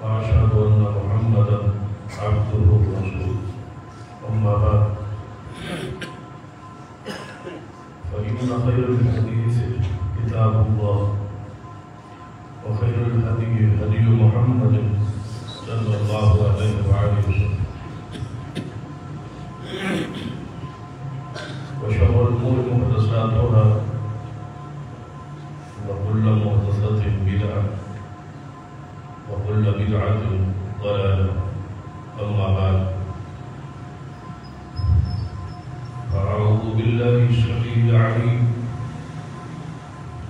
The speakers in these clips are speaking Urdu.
وأشهد أن محمدا عبده ورسوله أما بعد فإن خير الحديث كتاب الله وخير الهدي هدي محمد صلى الله عليه وآله وسلم وشر الأمور محدثاتها وكل محدثة بدعة وكل بدعة ضلالة أما بعد أعوذ بالله السميع العليم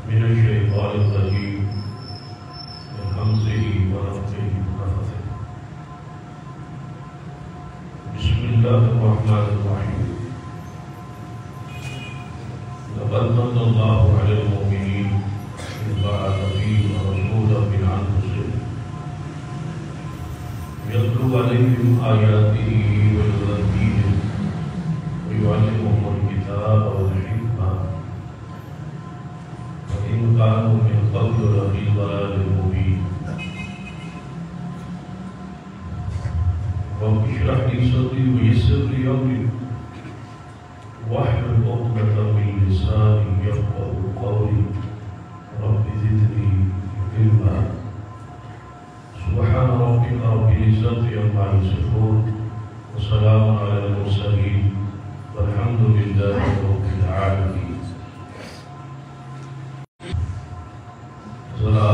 من الشيطان الرجيم من همزه ونفخه ونفثه بسم الله الرحمن الرحيم لقد من الله على المؤمنين إذ بعث فيهم رسولا من أنفسهم يتلو عليهم آياته ويزكيهم ويعلمهم الكتاب والحكمة وإن كانوا من قبل لفي ضلال مبين رب اشرح لي صدري ويسر لي أمري واحلل عقدة من لساني يفقهوا قولي رب زدني علما سبحان ربك رب العزة عما يصفون وسلام على المرسلين والحمد لله رب العالمين. ذرا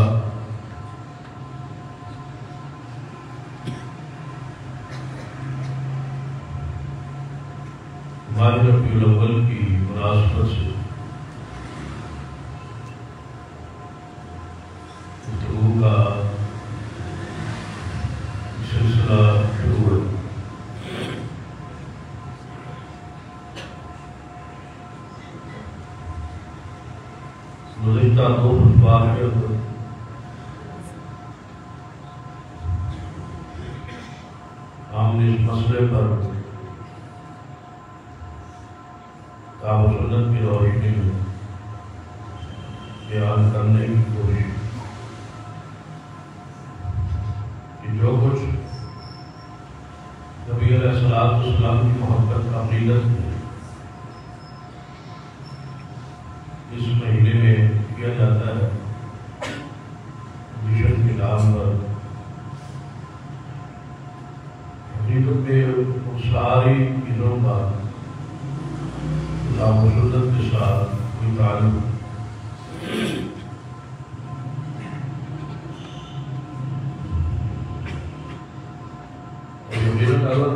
ماہ ربیع الاول کی مناسبت سے گفتگو کا سلسلہ شروع ہے. گزشتہ دو خطبات میں ہم نے اس مسئلے پر کتاب و سنت کی روشنی میں بیان کرنے کی کوشش کہ جو کچھ نبی علیہ السلام کی محبت کا عقیدت اس مہینے میں کیا جاتا ہے مشن کے نام پر، حقیقت میں ان ساری چیزوں کا کتاب و سنت کے ساتھ کوئی تعلق اگر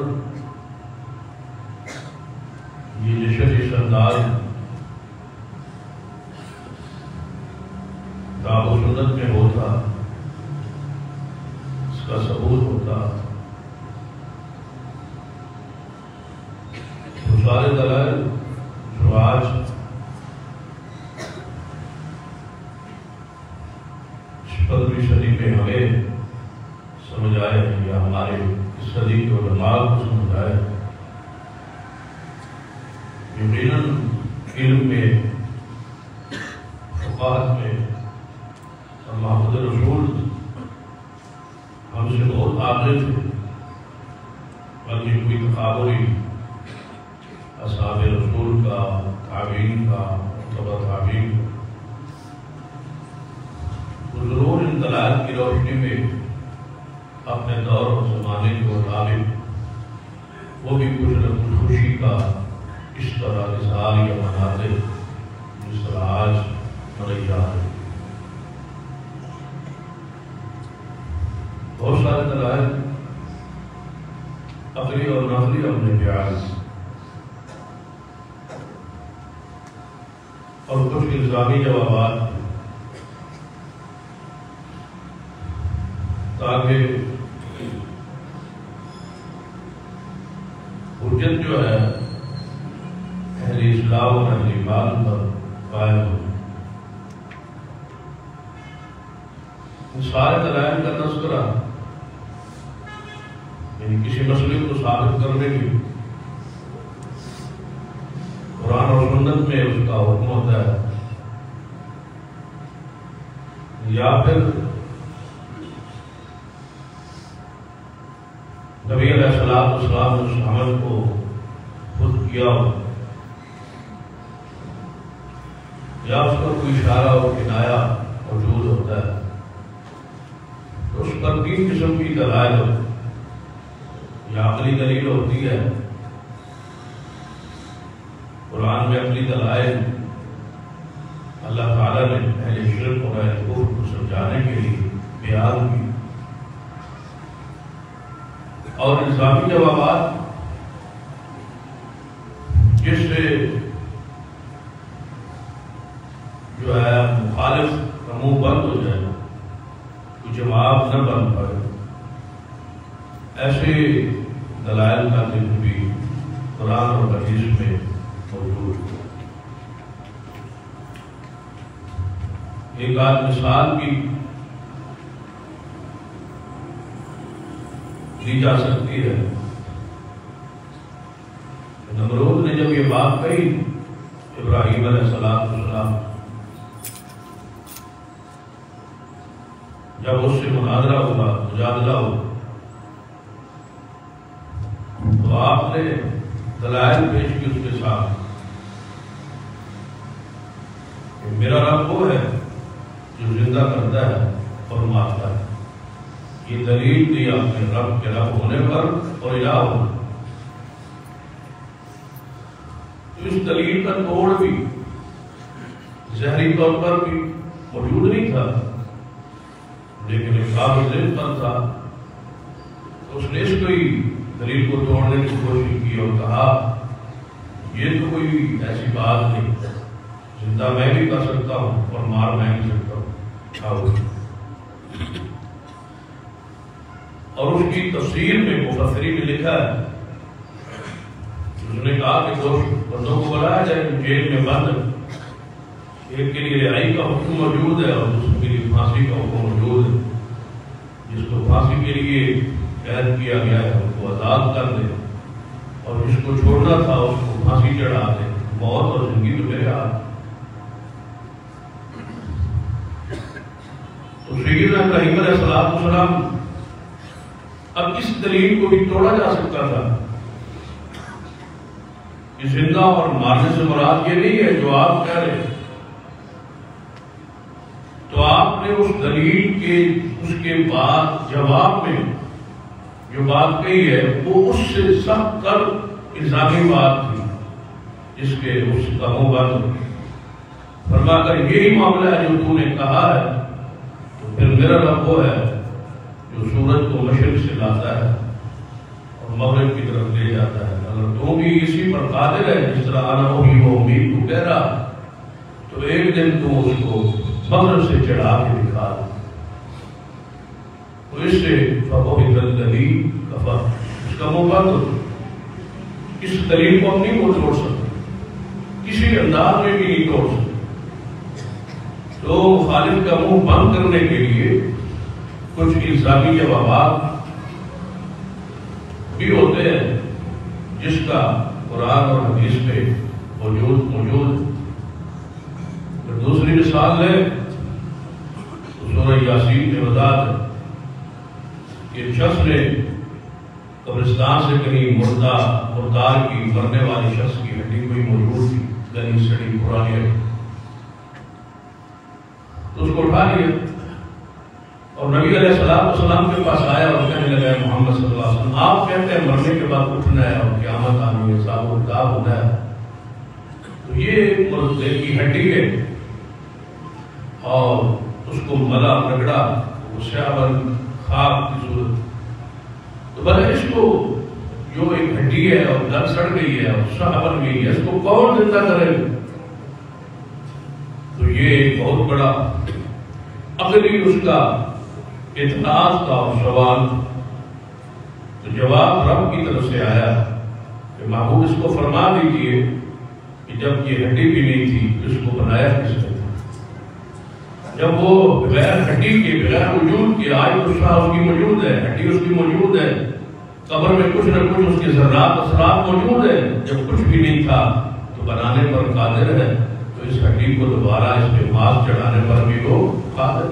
یہ جشن اس انداز کتاب و سنت میں ہوتا، اس کا ثبوت ہوتا، وہ سارے دلائل جو آج اس 15ویں صدی میں ہمیں سمجھ آئے یا ہمارے اس صدی کے علماء کو سمجھ آئے، یقیناً علم میں، فقاہت میں اور محمد رسول ہم سے بہت آگے تھے، بلکہ کوئی تقابلی اصحاب رسول کا، تابعین کا، تبع تابعین تو ضرور ان دلائل کی روشنی میں اپنے دور اور زمانے کے مطابق وہ بھی کچھ نہ کچھ خوشی کا اس طرح اظہار یا مناتے جس طرح آج منائی جا رہی. بہت سارے دلائل عقلی اور نقلی ہم نے بیان اور کچھ الزامی جوابات تاکہ حجت جو ہے اہل اسلام اور اہل ایمان پر قائم ہو. ان سارے دلائل کا تذکرہ یعنی کسی مسئلے کو ثابت کرنے کی قرآن اور سنت میں اس کا حکم ہوتا ہے، یا پھر نبی علیہ السلام نے اس عمل کو خود کیا ہو یا اس پر کوئی اشارہ اور کنایا موجود ہوتا ہے تو اس پر 3 قسم کی دلائل ہوتی ہے۔ یا عقلی دلیل ہوتی ہے، قرآن میں عقلی دلائل اللہ تعالیٰ نے اہل شرک اور اہل کفر کو سمجھانے کے لیے بیان کی، اور الزامی جوابات جس سے جو ہے مخالف کا منہ بند ہو جائے، کوئی جواب نہ بن پائے، ایسے دلائل کا ذکر بھی قرآن اور حدیث میں موجود ہے۔ ایک آدھ مثال بھی دی جا سکتی ہے۔ نمرود نے جب یہ بات کہی ابراہیم علیہ السلام جب اس سے مناظرہ ہوا، مجادلہ ہوا، تو آپ نے دلائل پیش کی اس کے ساتھ کہ میرا رب وہ ہے جو زندہ کرتا ہے اور مارتا ہے۔ یہ دلیل دی آپ نے رب کے رب ہونے پر اور الہ ہونے پر۔ تو اس دلیل کا توڑ بھی ظاہری طور پر بھی موجود نہیں تھا، لیکن ایک قابل ذہن پر تھا، تو اس نے اس کوئی دلیل کو توڑنے کی کوشش کی اور کہا یہ تو کوئی ایسی بات نہیں، زندہ میں بھی کر سکتا ہوں اور مار میں بھی سکتا ہوں۔ اور اس کی تفسیر میں مفسرین نے لکھا ہے، اس نے کہا کہ 2 بندوں کو بلایا جائے جیل میں بند، ایک کے لیے رہائی کا حکم موجود ہے اور دوسرے کے لیے پھانسی کا حکم موجود ہے۔ جس کو پھانسی کے لیے قید کیا گیا ہے اس کو آزاد کر دے، اور جس کو چھوڑنا تھا اس کو پھانسی چڑھا دے۔ موت اور زندگی تو میرے ہاتھ۔ تو سیدنا ابراہیم علیہ السلام اب اس دلیل کو بھی توڑا جا سکتا تھا کہ زندہ اور مارنے سے مراد یہ نہیں ہے جو آپ کہہ رہے ہیں، تو آپ نے اس دلیل کے اس کے بعد جواب میں جو بات کہی ہے وہ اس سے سخت تر الزامی بات تھی، جس کے اس کا منہ بند فرما کر یہی معاملہ ہے جو تو نے کہا ہے، تو پھر میرا رب وہ ہے جو سورج کو مشرق سے لاتا ہے اور مغرب کی طرف لے جاتا ہے۔ اگر تو بھی اسی پر قادر ہے جس طرح آنا ہوگی وہ امید کو کہہ رہا، تو ایک دن تو اس کو مغرب سے چڑھا کے دکھا دو۔ تو اس سے فَبُهِتَ الَّذِي كَفَرَ، اس کا منہ بند ہو۔ اس دلیل کو ہم نہیں توڑ سکتے، کسی انداز میں بھی نہیں توڑ سکتے۔ تو مخالف کا منہ بند کرنے کے لیے کچھ الزامی جوابات بھی ہوتے ہیں جس کا قرآن اور حدیث میں موجود ہے۔ دوسری مثال ہے سورہ یاسین میں وضاحت ہے کہ شخص نے قبرستان سے کہیں مردار کی مرنے والی شخص کی ہڈی کوئی موجود تھی، گلی سڑی پرانی ہے، تو اس کو اٹھا لیا اور نبی علیہ السلام کے پاس آیا اور کہنے لگا محمد صلی اللہ علیہ وسلم آپ کہتے ہیں مرنے کے بعد اٹھنا ہے اور قیامت آنی ہے، حساب و کتاب ہونا ہے، تو یہ مردے کی ہڈی ہے اور اس کو ملا رگڑا شہبل خواب کی صورت، تو بھلا اس کو جو ایک ہڈی ہے اور دل سڑ گئی ہے اور شہبل گئی ہے، اس کو کون زندہ کرے؟ تو یہ ایک بہت بڑا عقلی اس کا اعتراض تھا اور سوال۔ تو جواب رب کی طرف سے آیا کہ محبوب اس کو فرما دیجئے کہ جب یہ ہڈی بھی نہیں تھی اس کو بنایا کس نے تھا؟ جب وہ بغیر ہڈی کے بغیر وجود کے آج اس کی موجود ہے، ہڈی اس کی موجود ہے، قبر میں کچھ نہ کچھ اس کے ذرات اثرات موجود ہے، جب کچھ بھی نہیں تھا تو بنانے پر قادر ہے، تو اس ہڈی کو دوبارہ اس پہ ماس چڑھانے پر بھی وہ قادر،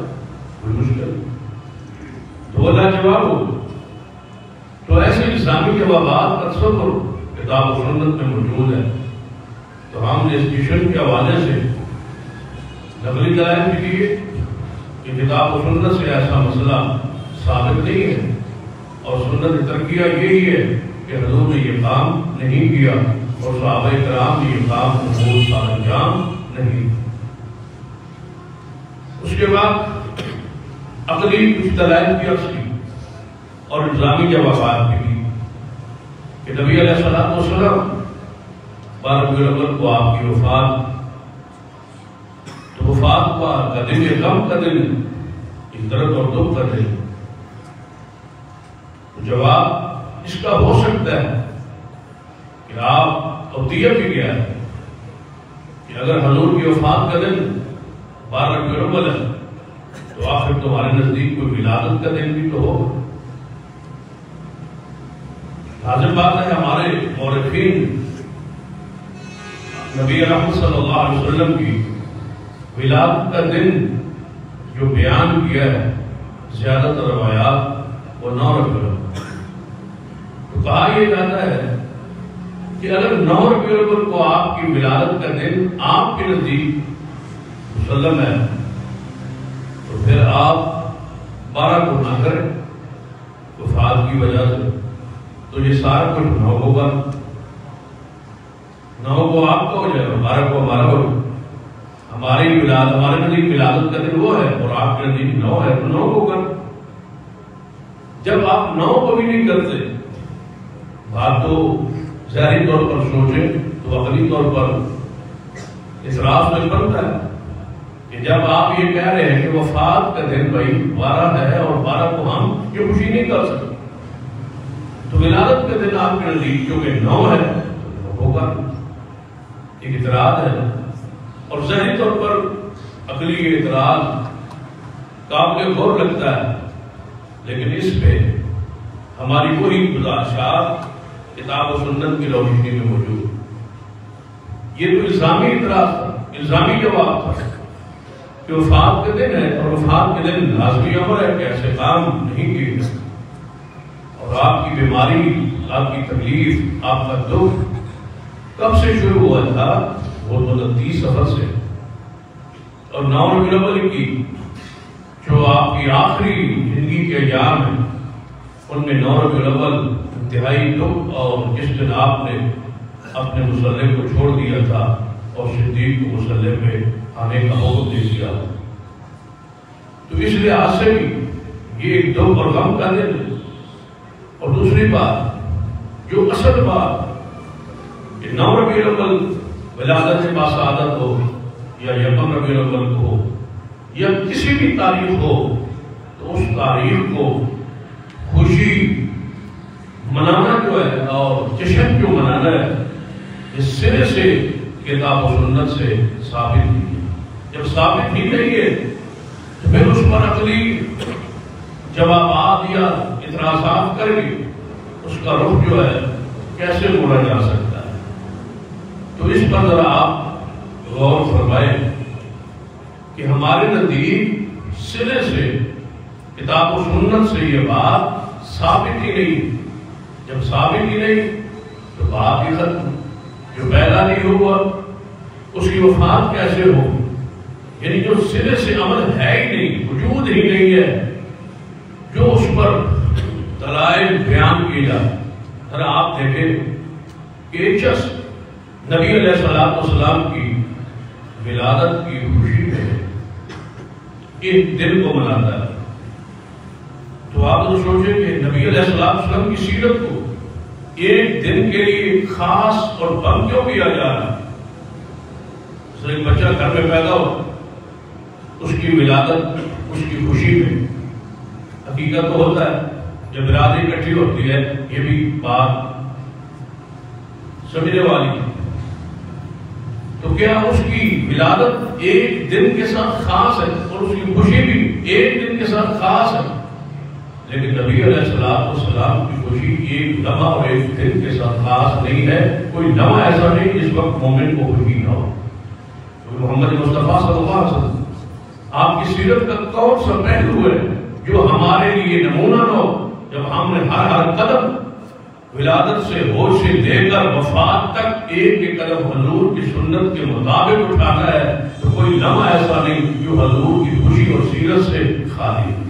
کوئی مشکل تو اللہ جواب ہو۔ تو ایسی اسلامی جوابات کا تصور کتاب و سنت میں موجود ہے، تو ہم نے اس مشن کے حوالے سے نقلی دلائل بھی دیے کہ کتاب و سنت سے ایسا مسئلہ ثابت نہیں ہے، اور سنت ترکیہ یہی ہے کہ حضور نے یہ کام نہیں کیا اور صحابہ کرام نے یہ کام محمود انجام نہیں۔ اس کے بعد عقلی کچھ دلائل کی عرض کی اور الزامی جوابات بھی کی کہ نبی علیہ السلام 12 ربیع الاول کو آپ کی وفات، تو وفات کا دن غم کا دن، درد اور دکھ کا دن۔ جواب اس کا ہو سکتا ہے کہ آپ توطیہ بھی گیا ہے کہ اگر حضور کی وفات کا دن 12 ربیع الاول ہے تو آخر تمہارے نزدیک کوئی ولادت کا دن بھی تو ہو۔ لازم بات ہے ہمارے مورخین نبی رحمت صلی اللہ علیہ وسلم کی ولادت کا دن جو بیان کیا ہے زیادہ تر روایات وہ 9 ربیع الاول، تو کہا یہ جاتا ہے کہ اگر 9 ربیع الاول کو آپ کی ولادت کا دن آپ کے نزدیک مسلم ہے تو پھر آپ 12 کو نہ کریں وفات کی وجہ سے، تو یہ سارا کچھ 9 ہوگا، 9 کو آپ کا ہو جائے گا، 12 کو ہمارا ہو جائے۔ ہماری ولادت، ہمارے نزدیک ولادت کا دن وہ ہے اور آپ کے نزدیک 9 ہے، تو 9 کو کر۔ جب آپ 9 کو بھی نہیں کرتے، بات تو ظاہری طور پر سوچیں تو عقلی طور پر اعتراض میں بنتا ہے کہ جب آپ یہ کہہ رہے ہیں کہ وفات کا دن بھائی 12 ہے اور 12 کو ہم یہ خوشی نہیں کر سکتے، تو ولادت کا دن آپ کے نزدیک کیونکہ 9 ہے تو ہوگا، ایک اعتراض ہے۔ اور ظاہری طور پر عقلی یہ اعتراض قابل غور لگتا ہے، لیکن اس پہ ہماری وہی گزارشات کتاب و سنت کی روشنی میں موجود۔ یہ تو الزامی اعتراض تھا، الزامی جواب تھا کہ وفات کے دن ہے اور وفات کے دن لازمی امر ہے کہ ایسے کام نہیں کیے جائیں، اور آپ کی بیماری، آپ کی تکلیف، آپ کا دکھ کب سے شروع ہوا تھا؟ وہ 29 صفر سے، اور 9 ربیع الاول کی جو آپ کی آخری زندگی کے ایام ہیں ان میں 9 ربیع الاول انتہائی دکھ، اور جس دن آپ نے اپنے مصلح کو چھوڑ دیا تھا اور صدیق کو مصلح پہ آنے کا حکم دے دیا، تو اس لحاظ سے بھی یہ ایک دکھ اور غم کا دن ہے۔ اور دوسری بات جو اصل بات کہ 9 ربیع الاول ولادت باسعادت ہو یا 1 ربیع الاول ہو یا کسی بھی تاریخ ہو، تو اس تاریخ کو خوشی منانا جو ہے اور جشن جو منانا ہے اس سرے سے کتاب و سنت سے ثابت نہیں ہے۔ جب ثابت ہی نہیں ہے تو پھر اس پر عقلی جوابات یا اعتراضات کر کے اس کا رخ جو ہے کیسے موڑا جا سکتا ہے؟ تو اس پر ذرا آپ غور فرمائیں کہ ہمارے نزدیک سرے سے کتاب و سنت سے یہ بات ثابت ہی نہیں۔ جب ثابت ہی نہیں تو بات ہی ختم، جو پیدا نہیں ہوا اس کی وفات کیسے ہو؟ یعنی جو سرے سے عمل ہے ہی نہیں، وجود ہی نہیں ہے، جو اس پر دلائل بیان کی جائے۔ ذرا آپ دیکھیں کہ ایک شخص نبی علیہ السلام کی ولادت کی خوشی میں ایک دن کو مناتا ہے، تو آپ تو سوچیں کہ نبی علیہ السلام کی سیرت کو ایک دن کے لیے خاص اور بند کیوں کیا جا رہا ہے؟ ایک بچہ گھر میں پیدا ہو، اس کی ولادت، اس کی خوشی میں حقیقت تو ہوتا ہے جب برادری اکٹھی ہوتی ہے، یہ بھی بات سمجھنے والی ہے۔ تو کیا اس کی ولادت ایک دن کے ساتھ خاص ہے اور اس کی خوشی بھی ایک دن کے ساتھ خاص ہے؟ لیکن نبی علیہ السلام کی خوشی ایک لمحہ اور ایک دن کے ساتھ خاص نہیں ہے۔ کوئی لمحہ ایسا نہیں جس وقت مومن کو خوشی نہ ہو۔ محمد مصطفیٰ صلی اللہ علیہ وسلم آپ کی سیرت کا کون سا پہلو ہے جو ہمارے لیے نمونہ نہ ہو؟ جب ہم نے ہر قدم ولادت سے ہوش سے لے کر وفات تک ایک ایک قدم حضور کی سنت کے مطابق اٹھانا ہے تو کوئی لمحہ ایسا نہیں جو حضور کی خوشی اور سیرت سے خالی ہے۔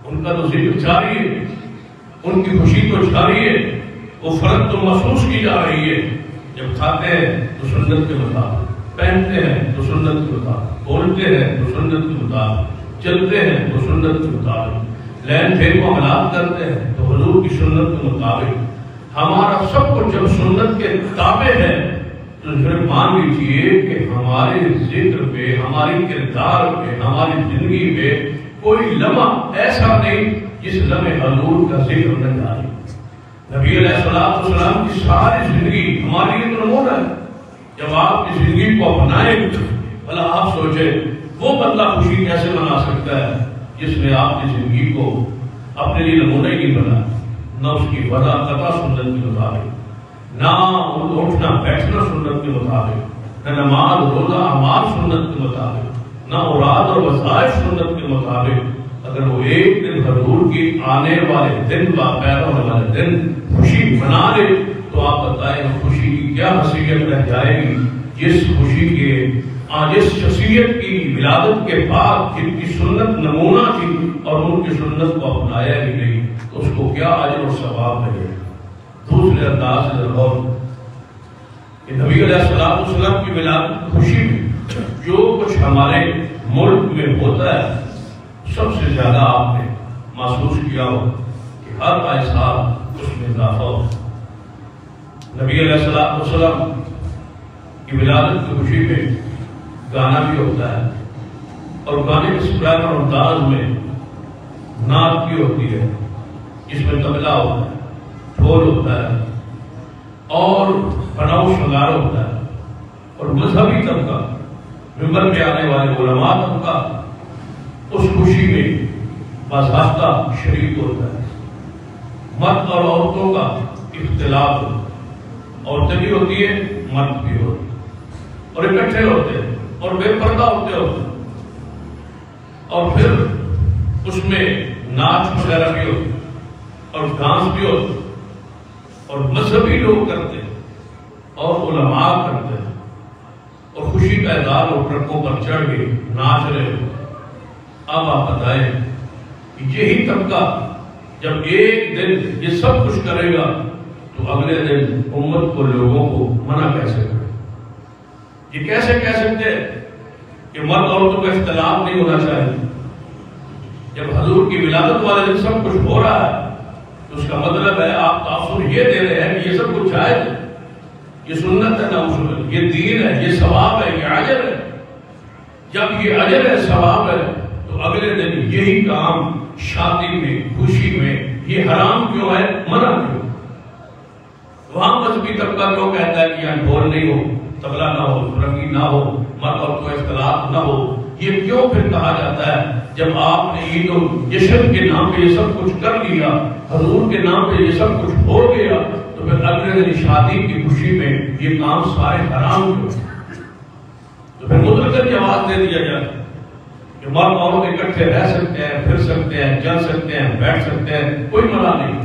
ان کا تو ذکر جاری ہے، ان کی خوشی تو جاری ہے، وہ فرق تو محسوس کی جا رہی ہے۔ جب کھاتے ہیں تو سنت کے مطابق، پہنتے ہیں تو سنت کے مطابق، بولتے ہیں تو سنت کے مطابق، چلتے ہیں تو سنت کے مطابق، لین پھیر کو عملات کرتے ہیں تو حضور کی سنت کے مطابق۔ ہمارا سب کچھ جب سنت کے تابع ہے تو پھر مان لیجیے کہ ہمارے ذکر پہ، ہماری کردار پہ، ہماری زندگی میں کوئی لمحہ ایسا نہیں جس لمحے حضور کا ذکر نہ جاری۔ نبی علیہ السلام کی ساری زندگی ہماری لیے تو نمونہ ہے۔ جب آپ کی زندگی کو اپنائیں بھلا آپ سوچیں وہ بندہ خوشی کیسے منا سکتا ہے جس نے آپ کی زندگی کو اپنے لیے نمونہ ہی نہیں بنا، نہ اس کی وضع قطع سنت کے مطابق، نہ اٹھنا بیٹھنا سنت کے مطابق، نہ نماز روزہ اعمال سنت کے مطابق، نہ اوراد اور وظائف سنت کے مطابق۔ اگر وہ ایک دن حضور کی آنے والے دن و پیدا ہونے والے دن خوشی منا لے تو آپ بتائیں خوشی کی کیا حیثیت رہ جائے گی، جس خوشی کے جس شخصیت کی ولادت کے بعد جن کی سنت نمونہ تھی اور ان کی سنت کو اپنایا ہی نہیں تو اس کو کیا اجر اور ثواب ملے گا۔ دوسرے انداز سے غور کہ نبی علیہ السلام کی ولادت خوشی میں جو کچھ ہمارے ملک میں ہوتا ہے سب سے زیادہ آپ نے محسوس کیا ہو کہ ہر آئے سال اس میں اضافہ ہو۔ نبی علیہ السلام کی ولادت کی خوشی میں گانا بھی ہوتا ہے اور گانے کے سپرائم اور انداز میں نعت بھی ہوتی ہے جس میں طبلہ ہوتا ہے، ڈھول ہوتا ہے اور بناؤ شنگار ہوتا ہے، اور مذہبی طبقہ ممبر پہ آنے والے علماء طبقہ اس خوشی میں باضابطہ شریک ہوتا ہے۔ مرد اور عورتوں کا اختلاف ہوتا ہے، عورتیں بھی ہوتی ہیں مرد بھی ہوتے ہیں اور اکٹھے ہوتے ہیں اور بے پردہ ہوتے ہیں اور پھر اس میں ناچ وغیرہ بھی ہوتے اور ڈانس بھی ہوتے اور مذہبی لوگ کرتے اور علماء کرتے ہیں اور خوشی کا اظہار اور ٹرکوں پر چڑھ کے ناچ رہے ہوتے۔ اب آپ بتائیں کہ یہی طبقہ جب ایک دن یہ سب کچھ کرے گا تو اگلے دن امت کو لوگوں کو منع کیسے کرے؟ یہ کیسے کہہ سکتے ہیں کہ مرد عورتوں کا اختلاف نہیں ہونا چاہیے؟ جب حضور کی ولادت والے دن سب کچھ ہو رہا ہے تو اس کا مطلب ہے آپ تاثر یہ دے رہے ہیں کہ یہ سب کچھ جائز ہے، یہ سنت ہے، نہ یہ دین ہے، یہ ثواب ہے، یہ اجر ہے۔ جب یہ اجر ہے، ثواب ہے تو اگلے دن یہی کام شادی میں، خوشی میں یہ حرام کیوں ہے، منع کیوں؟ وہاں مذہبی طبقہ کیوں کہتا ہے کہ یہاں ڈھول نہیں ہو، طبلہ نہ ہو، رنگی نہ ہو، مرد اور کوئی اختلاف نہ ہو؟ یہ کیوں پھر کہا جاتا ہے جب آپ نے عید و جشن کے نام پہ یہ سب کچھ کر لیا، حضور کے نام پہ یہ سب کچھ ہو گیا تو پھر اگلے دن شادی کی خوشی میں یہ کام سارے حرام کیوں؟ تو پھر مطلقاً یہ آواز دے دیا جائے کہ مرد عورت اکٹھے رہ سکتے ہیں، پھر سکتے ہیں، چل سکتے ہیں، بیٹھ سکتے ہیں، کوئی منع نہیں،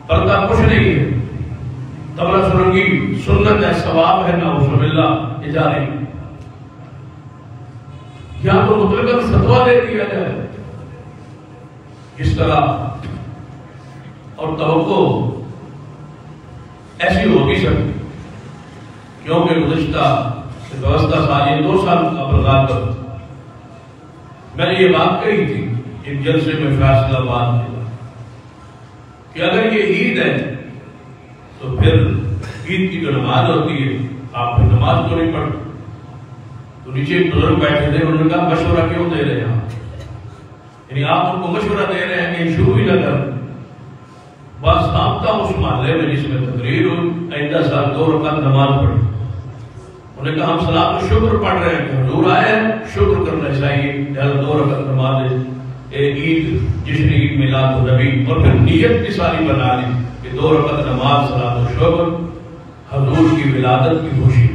پردہ کچھ نہیں ہے، طبلہ سرنگی سنت ہے، ثواب ہے، نعوذ باللہ یہ جاری۔ یا تو مطلقاً فتویٰ دے دیا جائے اس طرح، اور توقع ایسی ہو نہیں سکتی کیونکہ گزشتہ سال، یہ 2 سال قبل غالب میں نے یہ بات کہی تھی ایک جلسے میں فیصلہ آباد میں کہ اگر یہ عید ہے تو پھر عید کی جو نماز ہوتی ہے آپ پھر نماز تو نہیں پڑھتے۔ تو نیچے ایک بزرگ بیٹھے تھے، انہوں نے کہا مشورہ کیوں دے رہے ہیں آپ؟ یعنی آپ ان کو مشورہ دے رہے ہیں کہ شروع ہی نہ کر، بس ضابطہ اس محلے میں جس میں تقریر ہوئی آئندہ سال 2 رکعت نماز پڑھی۔ انہوں نے کہا ہم صلاۃ الشکر پڑھ رہے ہیں کہ حضور آئے ہیں، شکر کرنا چاہیے، لہذا 2 رکعت نماز عید جشن عید میلاد النبی، اور پھر نیت بھی ساری بنا لی کہ 2 رکعت نماز صلاۃ الشکر حضور کی ولادت کی خوشی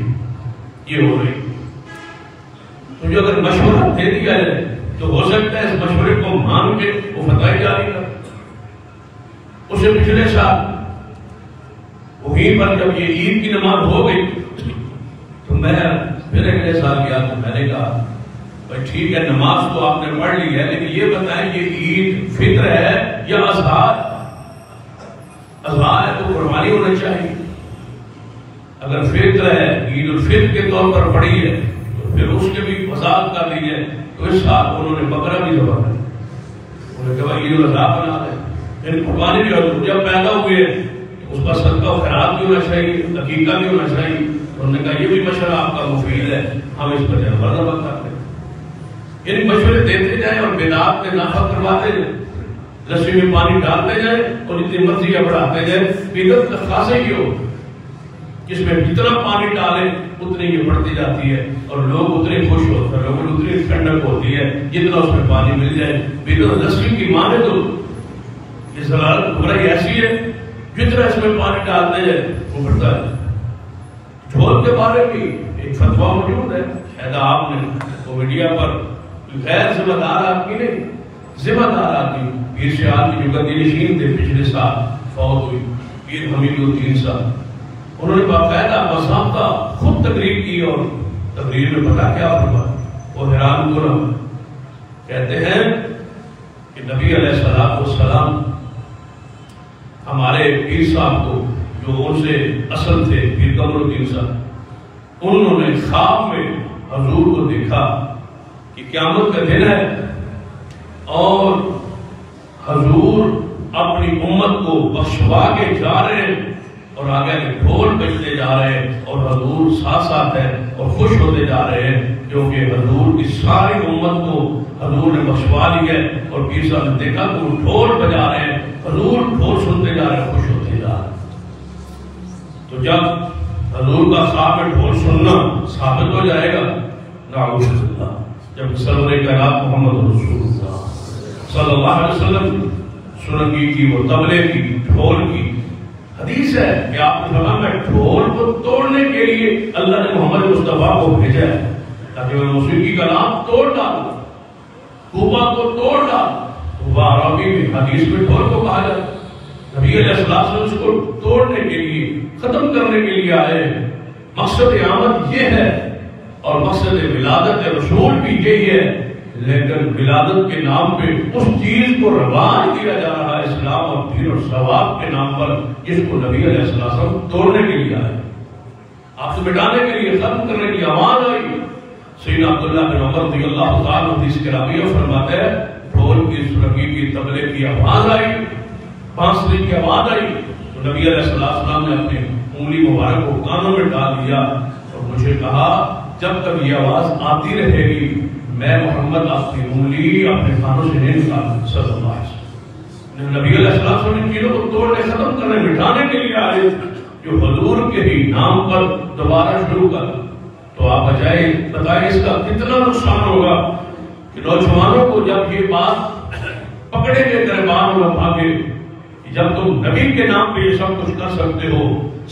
یہ ہو رہی۔ تو جو اگر مشورہ دے دیا جائے تو ہو سکتا ہے اس مشورے کو مان کے وہ فتوی جاری کر۔ اسے پچھلے سال وہیں پر جب یہ عید کی نماز ہو گئی تو میں پھر اگلے سال گیا تو میں نے کہا بھائی ٹھیک ہے نماز تو آپ نے پڑھ لی ہے لیکن یہ بتائیں یہ عید فطر ہے یا اضحیٰ ہے تو قربانی ہونا چاہیے. اگر فطر ہے عید الفطر کے طور پر پڑھی ہے تو پھر اس کے بھی وضاحت کر دی ہے. تو اس سال انہوں نے بکرا بھی ذبح کر انہوں نے کہا عید الاضحیٰ بنا دیں یعنی قربانی بھی ہو جب پیدا ہوئے اس کا صدقہ و خیرات بھی ہونا چاہیے عقیقہ بھی ہونا چاہیے. انہوں نے کہا یہ بھی مشورہ آپ کا مفید ہے ہم اس پر جانور ذبح کرتے ہیں. یعنی مشورے دیتے جائیں اور بدعات میں نافع کرواتے جائیں لسی میں پانی ڈالتے جائیں اور اتنی مرضی بڑھاتے جائیں. بدعت خاصے کی ہو جس میں جتنا پانی ڈالیں اتنی یہ بڑھتی جاتی ہے اور لوگ اتنے خوش ہوتے ہیں لوگوں کو اتنی ٹھنڈک ہوتی ہے جتنا اس میں پانی مل جائے. بدعت لسی کی مانے تو یہ ضلالت برائی ایسی ہے جتنا اس میں پانی ڈالتے جائیں وہ بڑھتا ہے. جھول کے بارے میں ایک فتویٰ موجود ہے شاید آپ نے وہ میڈیا پر غیر ذمہ دار آدمی نہیں ذمہ دار آدمی پیر شہاب کی جو گدی نشین تھے پچھلے سال فوت ہوئی پیر حمید الدین صاحب انہوں نے باقاعدہ باضابطہ خود تقریر کی اور تقریر میں پتا کیا فرمایا وہ حیران کنن کہتے ہیں کہ نبی علیہ السلام ہمارے پیر صاحب کو جو ان سے اصل تھے پیر قمر الدین صاحب انہوں نے خواب میں حضور کو دیکھا کہ قیامت کا دن ہے اور حضور اپنی امت کو بخشوا کے جا رہے ہیں اور آگے کے ڈھول بجتے جا رہے ہیں اور حضور ساتھ ساتھ ہیں اور خوش ہوتے جا رہے ہیں کیونکہ حضور کی ساری امت کو حضور نے بخشوا لی ہے. اور پیر صاحب نے دیکھا کہ وہ ڈھول بجا رہے ہیں حضور ڈھول سنتے جا رہے ہیں خوش ہوتے جا رہے ہیں. تو جب حضور کا خواب میں ڈھول سننا ثابت ہو جائے گا نعوذ باللہ جب سرور کائنات محمد رسول اللہ صلی اللہ علیہ وسلم سرنگی کی وہ طبلے کی ڈھول کی حدیث ہے کہ آپ نے فرمایا میں ڈھول کو توڑنے کے لیے اللہ نے محمد مصطفیٰ کو بھیجا ہے تاکہ میں موسیقی کا نام توڑ ڈالوں کوبا کو توڑ ڈالوں. کوبا عربی میں حدیث میں ڈھول کو کہا جاتا ہے. نبی علیہ السلام اس کو توڑنے کے لیے ختم کرنے کے لیے آئے. مقصد آمد یہ ہے اور مقصد ولادت رسول بھی یہی ہے لیکن ولادت کے نام پہ اس چیز کو رواج دیا جا رہا ہے اسلام اور دین اور ثواب کے نام پر جس کو نبی علیہ السلام توڑنے کے لیے آئے آپ سے مٹانے کے لیے ختم کرنے کی آواز آئی. سیدنا عبداللہ بن عمر رضی اللہ تعالیٰ حدیث کے راوی فرماتے ہیں ڈھول کی سرنگی کی طبلے کی آواز آئی بانسری کی آواز آئی تو نبی علیہ السلام نے اپنی انگلی مبارک کو کانوں میں ڈال دیا اور مجھے کہا جب تک یہ آواز آتی رہے گی میں محمد آپ کی انگلی اپنے کانوں سے نہیں نکال صلی اللہ علیہ وسلم. نبی علیہ السلام نے چیزوں کو توڑنے ختم کرنے مٹانے کے لیے آئے جو حضور کے ہی نام پر دوبارہ شروع کر. تو آپ بتائیں اس کا کتنا نقصان ہوگا کہ نوجوانوں کو جب یہ بات پکڑے گے گربان میں بھاگے جب تم نبی کے نام پہ یہ سب کچھ کر سکتے ہو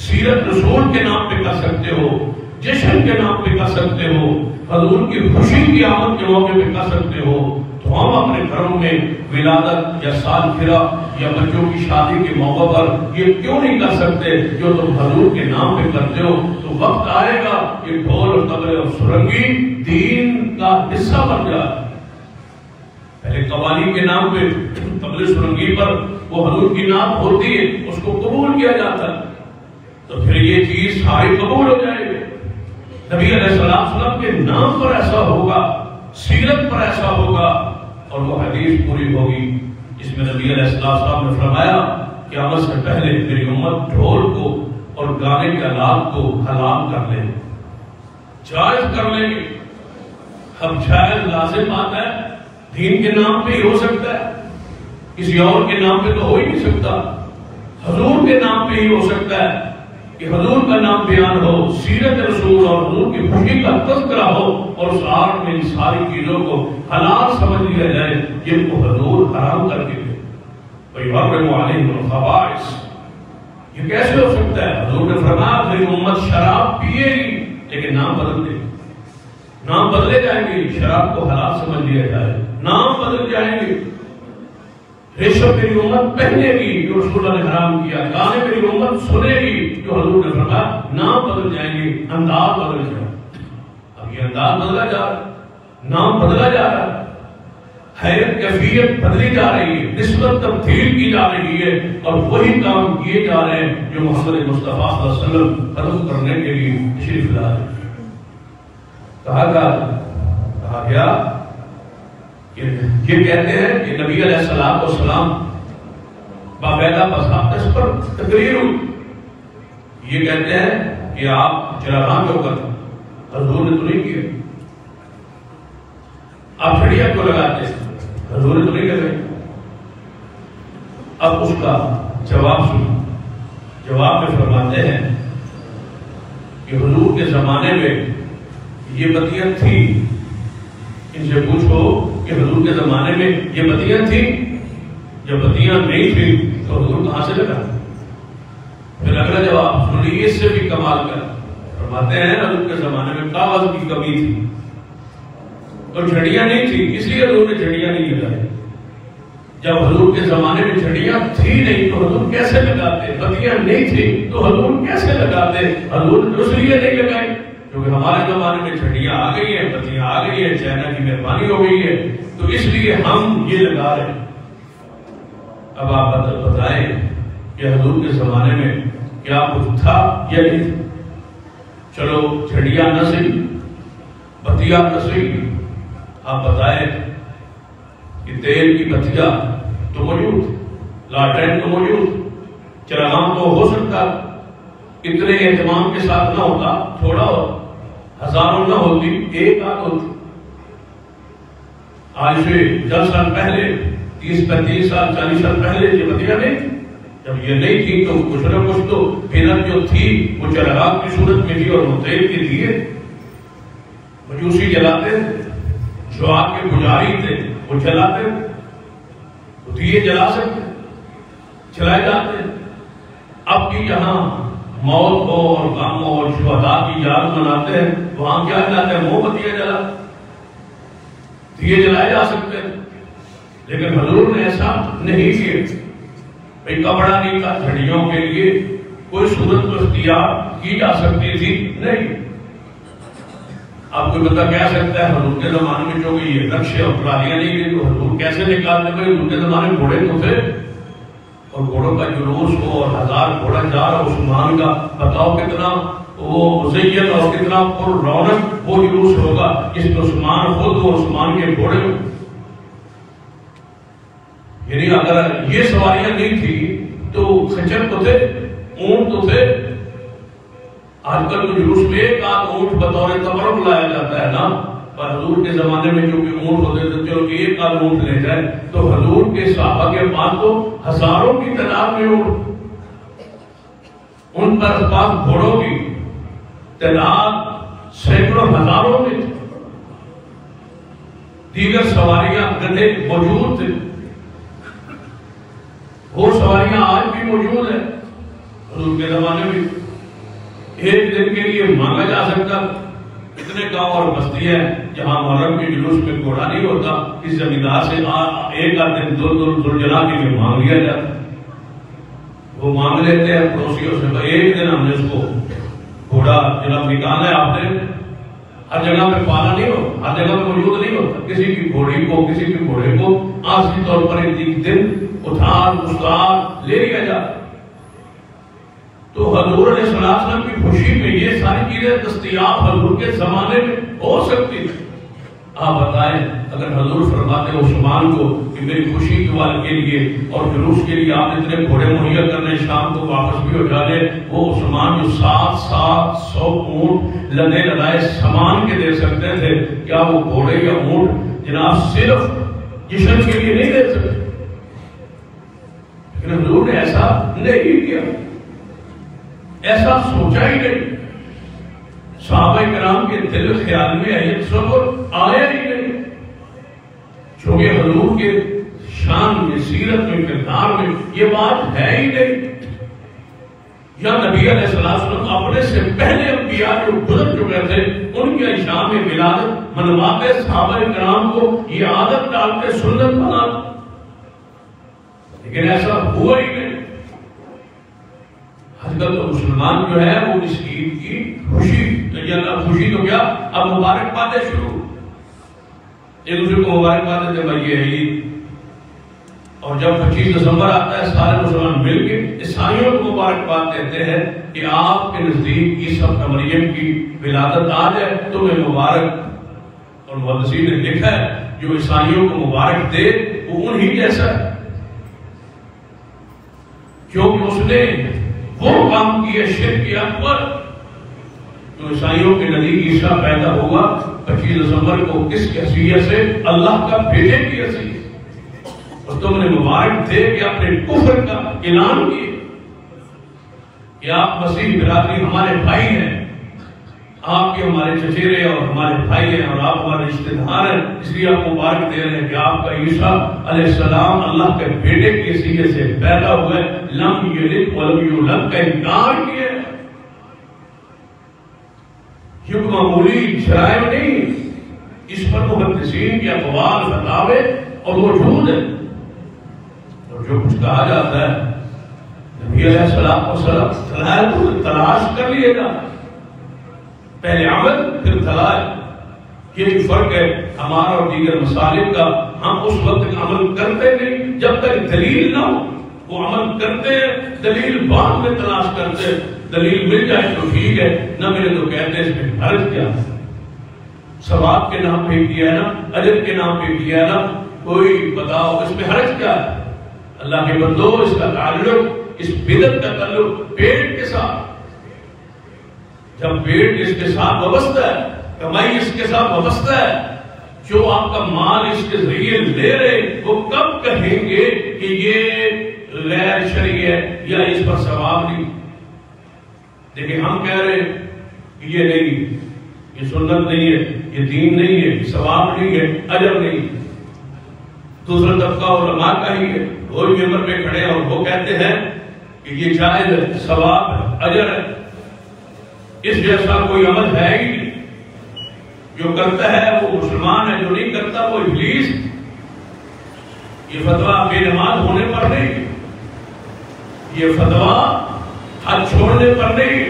سیرت رسول کے نام پہ کر سکتے ہو جشن کے نام پہ کر سکتے ہو حضور کی خوشی کی آمد کے موقع پہ کر سکتے ہو تو ہم اپنے گھروں میں ولادت یا سالگرہ یا بچوں کی شادی کے موقع پر یہ کیوں نہیں کر سکتے جو تم حضور کے نام پہ کرتے ہو. تو وقت آئے گا کہ ڈھول اور طبلے اور سرنگی دین کا حصہ بن جائے. پہلے قوالی کے نام پہ طبلے سرنگی پر وہ حضور کی نام ہوتی ہے اس کو قبول کیا جاتا ہے تو پھر یہ چیز ساری قبول ہو جائے گی. نبی علیہ السلام کے نام پر ایسا ہوگا سیرت پر ایسا ہوگا اور وہ حدیث پوری ہوگی جس میں نبی علیہ السلام نے فرمایا قیامت سے پہلے میری امت ڈھول کو اور گانے کے آلات کو حلال کر لے جائز کر لیں گے. اب جائز لازم آتا ہے دین کے نام پہ ہی ہو سکتا ہے کسی اور کے نام پہ تو ہو ہی نہیں سکتا. حضور کے نام پہ ہی ہو سکتا ہے کہ حضور کا نام بیان ہو سیرت رسول اور حضور کی خوشی کا تذکرہ ہو اور اس آڑ میں ان ساری چیزوں کو حلال سمجھ لیا جائے جن کو حضور حرام کر کے دے. وَيُحَرِّمُ عَلَيْهِمُ الْخَبَائِثَ یہ کیسے ہو سکتا ہے؟ حضور نے فرمایا میری امت شراب پیے گی لیکن نام بدل دے نام بدلے جائیں گے. شراب کو حلال سمجھ لیا جائے نام بدل جائیں گے. ریشم میری امت پہنے گی جو رسول اللہ نے حرام کیا، گانے میری امت سنے گی جو حضور نے فرمایا، نام بدل جائیں گے، انداز بدل جائے گا۔ اب یہ انداز بدلا جا رہا ہے، نام بدلا جا رہا ہے، حیرت کیفیت بدلی جا رہی ہے، نسبت تبدیل کی جا رہی ہے، اور وہی کام کیے جا رہے ہیں جو محمد مصطفیٰ صلی اللہ علیہ وسلم ختم کرنے کے لیے تشریف لا رہے ہیں۔ کہا گیا یہ کہتے ہیں کہ نبی علیہ السلام باقاعدہ بس پر تقریر ہوئی، یہ کہتے ہیں کہ آپ چراغاں جو کر حضور نے تو نہیں کیا، آپ چھڑیاں کو لگاتے ہیں، حضور نے تو نہیں لگائی۔ اب اس کا جواب سنو، جواب میں فرماتے ہیں کہ حضور کے زمانے میں یہ بتیاں تھی، ان سے پوچھو کہ حضور کے زمانے میں یہ بتیاں تھی، جب بتیاں نہیں تھی تو حضور کہاں سے لگا؟ پھر اگلا جواب سن لیجیے، اس سے بھی کمال کر فرماتے ہیں حضور کے زمانے میں کاغذ کی کمی تھی اور جھڑیاں نہیں تھی، اس لیے حضور نے جھڑیاں نہیں لگائی۔ جب حضور کے زمانے میں جھڑیاں تھی نہیں تو حضور کیسے لگاتے؟ بتیاں نہیں تھی تو حضور کیسے لگاتے؟ حضور نے اس لیے نہیں لگائی کیونکہ ہمارے زمانے میں چھڑیاں آ گئی ہیں، بتیاں آ گئی ہیں، چائنا کی مہربانی ہو گئی ہے، تو اس لیے ہم یہ لگا رہے ہیں۔ اب آپ بتائیں کہ حضور کے زمانے میں کیا کچھ تھا یا نہیں؟ چلو چھڑیاں نہ صحیح، بتیاں نہ صحیح، آپ بتائیں کہ تیل کی بتیاں تو موجود، لاٹرین تو موجود، چراغاں تو ہو سکتا، اتنے اہتمام کے ساتھ نہ ہوتا، تھوڑا ہوتا، ہزاروں نہ ہوتی، ایک آدھ ہوتی۔ آج سے 10 سال پہلے، 30-35 سال 40 سال پہلے یہ بتیاں نہیں تھی، جب یہ نہیں تھی تو کچھ نہ کچھ تو پھرت جو تھی وہ چراغ کی صورت میں تھی اور وہ تیل کے دیے مجوسی جلاتے تھے، جو آگ کے پجاری تھے وہ جلاتے تھے، وہ دیے جلا سکتے چلائے جاتے۔ اب بھی جہاں موت ہو اور غم ہو اور شہداء کی یاد مناتے ہیں وہاں کیا جلاتے ہیں؟ موم بتیاں جلا، دیے جلائے جا سکتے ہیں، لیکن حضور نے ایسا نہیں کیا۔ بھئی کپڑا نہیں تھا، جھڑیوں کے لیے کوئی صورت تو اختیار کی جا سکتی تھی نہیں۔ آپ کوئی بندہ کہہ سکتا ہے حضور کے زمانے میں جو یہ نقشے اور پرالیاں نہیں گئی تو حضور کیسے نکالتے؟ بھائی حضور کے زمانے میں گھوڑے تو تھے، اور گھوڑوں کا جلوس ہو اور 1000 گھوڑا جا رہا عثمان کا، بتاؤ کتنا وہ مزین اور کتنا پر رونق وہ جلوس ہوگا جس میں عثمان خود و عثمان کے گھوڑے ہو۔ یعنی اگر یہ سواریاں نہیں تھی تو خچر تو تھے، اونٹ تو تھے۔ آج کل تو جلوس میں ایک آدھ اونٹ بطور تبرک لایا جاتا ہے نا، پر حضور کے زمانے میں جو کہ اونٹ ہوتے تھے چلو کہ ایک آدھ اونٹ لے جائے، تو حضور کے صحابہ کے پاس تو ہزاروں کی تعداد میں اونٹ، ان پر پاس گھوڑوں کی تعداد سینکڑوں ہزاروں میں تھی، دیگر سواریاں گدھے موجود تھے، وہ سواریاں آج بھی موجود ہیں۔ حضور کے زمانے میں ایک دن کے لیے مانگا جا سکتا، اتنے گاؤں اور بستیاں جہاں محرم کے جلوس میں گھوڑا نہیں ہوتا، اس زمیندار سے ایک آدھ دن ذوالجلال کے لیے مانگ لیا جاتا، وہ مانگ لیتے ہیں پڑوسیوں سے، ایک دن ہم نے اس کو گھوڑا جناب نکالنا ہے، آپ نے ہر جگہ پہ پالا نہیں ہو، ہر جگہ پہ موجود نہیں ہوتا، کسی کی گھوڑی کو کسی کے گھوڑے کو آخری طور پر ایک دن ادھار مستعار لے لیا جاتا۔ تو حضور علیہ السلام کی خوشی میں یہ ساری چیزیں دستیاب حضور کے زمانے میں ہو سکتی تھی۔ آپ بتائیں اگر حضور فرماتے عثمان کو کہ میری خوشی کے لیے اور جلوس کے لیے آپ اتنے گھوڑے مہیا کرنے، شام کو واپس بھی ہو جانے، وہ عثمان جو 700 اونٹ لدے لدائے سامان کے دے سکتے تھے، کیا وہ گھوڑے یا اونٹ جناب صرف جشن کے لیے نہیں دے سکتے؟ لیکن حضور نے ایسا نہیں کیا، ایسا سوچا ہی نہیں، صحابہ کرام کے دل خیال میں یہ تصور آیا ہی نہیں، چونکہ حضور کے شان میں، سیرت میں، کردار میں یہ بات ہے ہی نہیں۔ یا نبی علیہ السلام اپنے سے پہلے انبیاء جو گزر چکے تھے ان کے شان میں ولادت منواتے، صحابہ کرام کو یہ عادت ڈالتے، سنت بناتے۔ لیکن ایسا ہوا ہی نہیں۔ آج کل تو مسلمان جو ہے وہ اس عید کی خوشی تو کیا، اب مبارکبادیں شروع، ایک دوسرے کو مبارکباد دیتے بھائی یہ عید، اور جب 25 دسمبر آتا ہے سارے مسلمان مل کے عیسائیوں کو مبارکباد دیتے ہیں کہ آپ کے نزدیک عیسی ابن مریم کی ولادت آ جائے تمہیں مبارک۔ اور محدثین نے لکھا ہے جو عیسائیوں کو مبارک دے وہ انہی جیسا ہے، کیونکہ اس نے وہ کام کیا شرک اکبر۔ جو عیسائیوں کے نزدیک عیسیٰ پیدا ہوا 25 دسمبر کو کس کی حیثیت سے؟ اللہ کا بھیجے کی حیثیت، اور تم نے مبارک دے کہ اپنے کفر کا اعلان کیے کہ آپ مسیح برادری ہمارے بھائی ہیں، آپ کے ہمارے چچیرے اور ہمارے بھائی ہیں اور آپ ہمارے رشتے دار ہیں، اس لیے آپ مبارک دے رہے ہیں کہ آپ کا عیسیٰ علیہ السلام اللہ کے بیٹے کی حیثیت سے پیدا ہوئے، لم یلد ولم یولد کا انکار کیا۔ یہ معمولی جرائم نہیں، اس پر محدثین کے اقوال فتاوے اور موجود ہیں۔ اور جو کچھ کہا جاتا ہے نبی علیہ السلام دلائل کو تلاش کر لیے گا، پہلے عمل پھر دلائل، یہ جو فرق ہے ہمارا اور دیگر مسالک کا، ہم اس وقت عمل کرتے نہیں جب تک دلیل نہ ہو، وہ عمل کرتے ہیں دلیل بعد میں تلاش کرتے ہیں، دلیل مل جائے تو ٹھیک ہے، نہ ملے تو کہتے ہیں اس میں حرج کیا، ثواب کے نام پہ کیا ہے نا، اجر کے نام پہ کیا ہے نا، کوئی بتاؤ اس میں حرج کیا ہے؟ اللہ کے بندو، اس کا تعلق، اس بدعت کا تعلق پیٹ کے ساتھ، جب پیٹ اس کے ساتھ وابستہ ہے، کمائی اس کے ساتھ وابستہ ہے، جو آپ کا مال اس کے ذریعے لے رہے وہ کب کہیں گے کہ یہ غیر شرعی ہے یا اس پر ثواب نہیں؟ لیکن ہم کہہ رہے کہ یہ نہیں، یہ سنت نہیں ہے، یہ دین نہیں ہے، یہ ثواب نہیں ہے، اجر نہیں۔ دوسرا طبقہ علماء کا ہی ہے، وہی ممبر پہ کھڑے ہیں اور وہ کہتے ہیں کہ یہ جائز ہے، ثواب ہے، اجر ہے، اس جیسا کوئی عمل ہے ہی نہیں، جو کرتا ہے وہ مسلمان ہے، جو نہیں کرتا وہ ابلیس۔ یہ فتویٰ بے نماز ہونے پر نہیں، یہ فتویٰ حج چھوڑنے پر نہیں،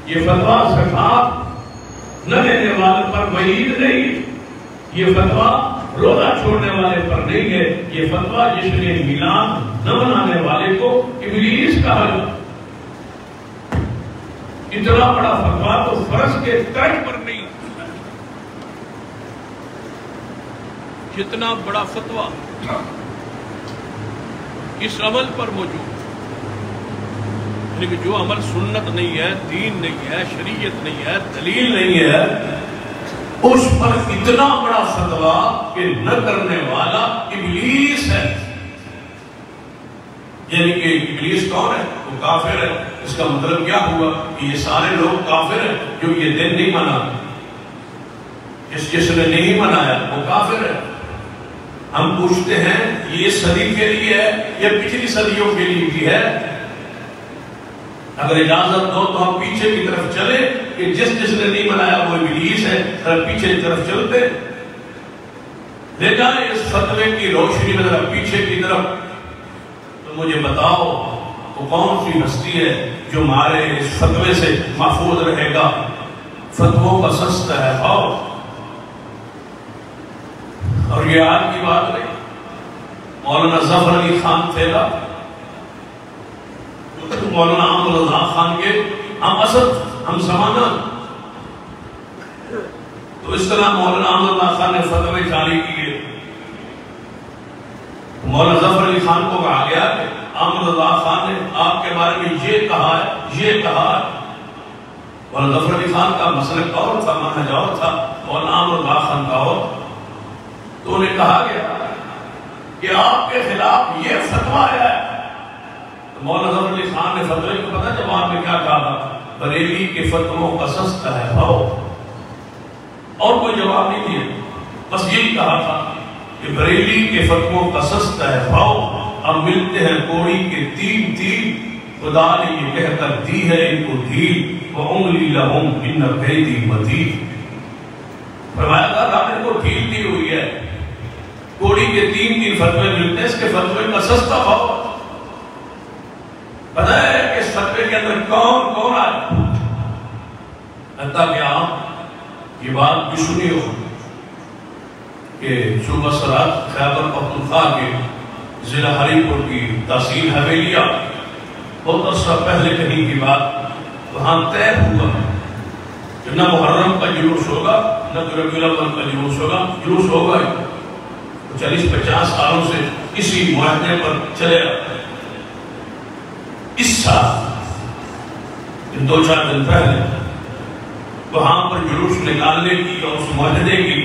یہ فتویٰ زکات نہ دینے والے پر وعید نہیں، یہ فتویٰ روزہ چھوڑنے والے پر نہیں ہے، یہ فتویٰ جس نے میلاد نہ منانے والے کو ابلیس کہا جاتا۔ اتنا بڑا فتویٰ تو فرض کے ترک پر نہیں، جتنا بڑا فتویٰ اس عمل پر موجود، لیکن جو عمل سنت نہیں ہے، دین نہیں ہے، شریعت نہیں ہے، دلیل نہیں ہے، اس پر اتنا بڑا فتویٰ کہ نہ کرنے والا ابلیس ہے۔ یعنی کہ ابلیس کون ہے؟ وہ کافر ہے۔ اس کا مطلب کیا ہوا کہ یہ سارے لوگ کافر ہیں جو یہ دن نہیں مناتے، جس نے نہیں منایا وہ کافر ہے۔ ہم پوچھتے ہیں یہ صدی کے لیے ہے یا پچھلی صدیوں کے لیے بھی ہے؟ اگر اجازت دو تو ہم پیچھے کی طرف چلے کہ جس نے نہیں منایا وہ ابلیس ہے، اگر پیچھے کی طرف چلتے لے جائیں اس فتوے کی روشنی میں ذرا پیچھے کی طرف، تو مجھے بتاؤ وہ کون سی ہستی ہے جو ہمارے اس فتوے سے محفوظ رہے گا؟ فتووں کا سستا ہے اور یہ آج کی بات نہیں، مولانا ظفر علی خان تھے گا، مولانا احمد اللہ خان کے ہم اصل ہم زمانہ، تو اس طرح مولانا احمد اللہ خان نے فتوے جاری کیے۔ مولانا ظفر علی خان کو کہا گیا کہ احمد اللہ خان نے آپ کے بارے میں یہ کہا ہے، یہ کہا ہے۔ مولانا ظفر علی خان کا مسلک اور تھا، منہج اور تھا، مولانا احمد اللہ خان کا اور، تو انہیں کہا گیا کہ آپ کے خلاف یہ فتویٰ ہے۔ تو مولانا ظفر علی خان نے فتوے کو پتہ جواب میں کیا کہا؟ بریلی کے فتووں کا سستا ہے بھاؤ، اور کوئی جواب نہیں دیا، بس یہی کہا تھا کہ بریلی کے فتووں کا سستا ہے بھاؤ، اب ملتے ہیں کوڑی کے تین تین، خدا نے یہ کہہ کر دی ہے ان کو ڈھیل، وَأُمْلِي لَهُمْ إِنَّ كَيْدِي مَتِينٌ۔ فرمایا تھا ان کو ڈھیل دی ہوئی ہے، تھوڑی کے 3 فتوے ملتے ہیں، اس کے فتوے کا سستا بھاؤ. پتہ ہے کہ اس فتوے کے اندر کون کون آئے؟ حتیٰ کہ آپ یہ بات بھی سنی ہو کہ صوبہ سرحد خیبر پختونخوا کے ضلع ہری پور کی تحصیل حویلیہ بہت عرصہ پہلے کہیں کی بات وہاں طے ہوا کہ نہ محرم کا جلوس ہوگا نہ ربیع الاول کا جلوس ہوگا. جلوس ہوگا 40-50 سالوں سے اسی معاہدے پر چلے گا. اس سال 2-4 دن پہلے وہاں پر جلوس نکالنے کی اور اس معاہدے کی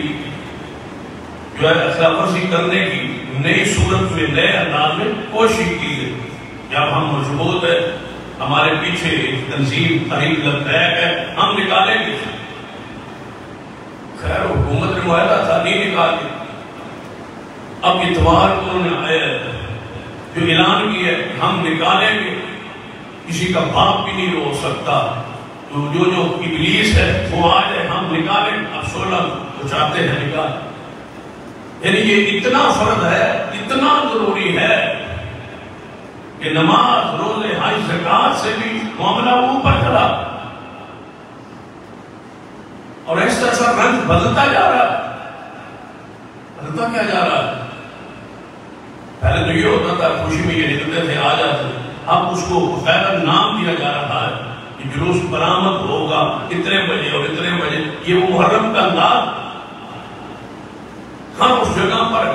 جو ہے خلاف ورزی کرنے کی نئی صورت میں نئے انداز میں کوشش کی گئی. جب ہم مضبوط ہے، ہمارے پیچھے ایک تنظیم تحریک لبیک ہے، ہم نکالیں گے. خیر حکومت نے معاہدہ تھا، نہیں نکالے. اب اتوار کو انہوں نے جو اعلان کیا ہے ہم نکالیں گے. کسی کا باپ بھی نہیں روک سکتا. جو ابلیس ہے وہ آ جائے، ہم نکالیں. اب 16 کو چاہتے ہیں نکال. یعنی یہ اتنا فرض ہے، اتنا ضروری ہے کہ نماز، روزے، حج، زکات سے بھی معاملہ اوپر چلا اور ایسا ایسا رنگ بدلتا جا رہا ہے. بدلتا کیا جا رہا ہے؟ پہلے تو یہ ہوتا تھا خوشی میں یہ نکلتے تھے، آ جاتے. اب اس کو باقاعدہ نام دیا جا رہا ہے کہ جلوس برآمد ہوگا اتنے بجے اور اتنے بجے. یہ وہ محرم کا انداز ہر اس جگہ پر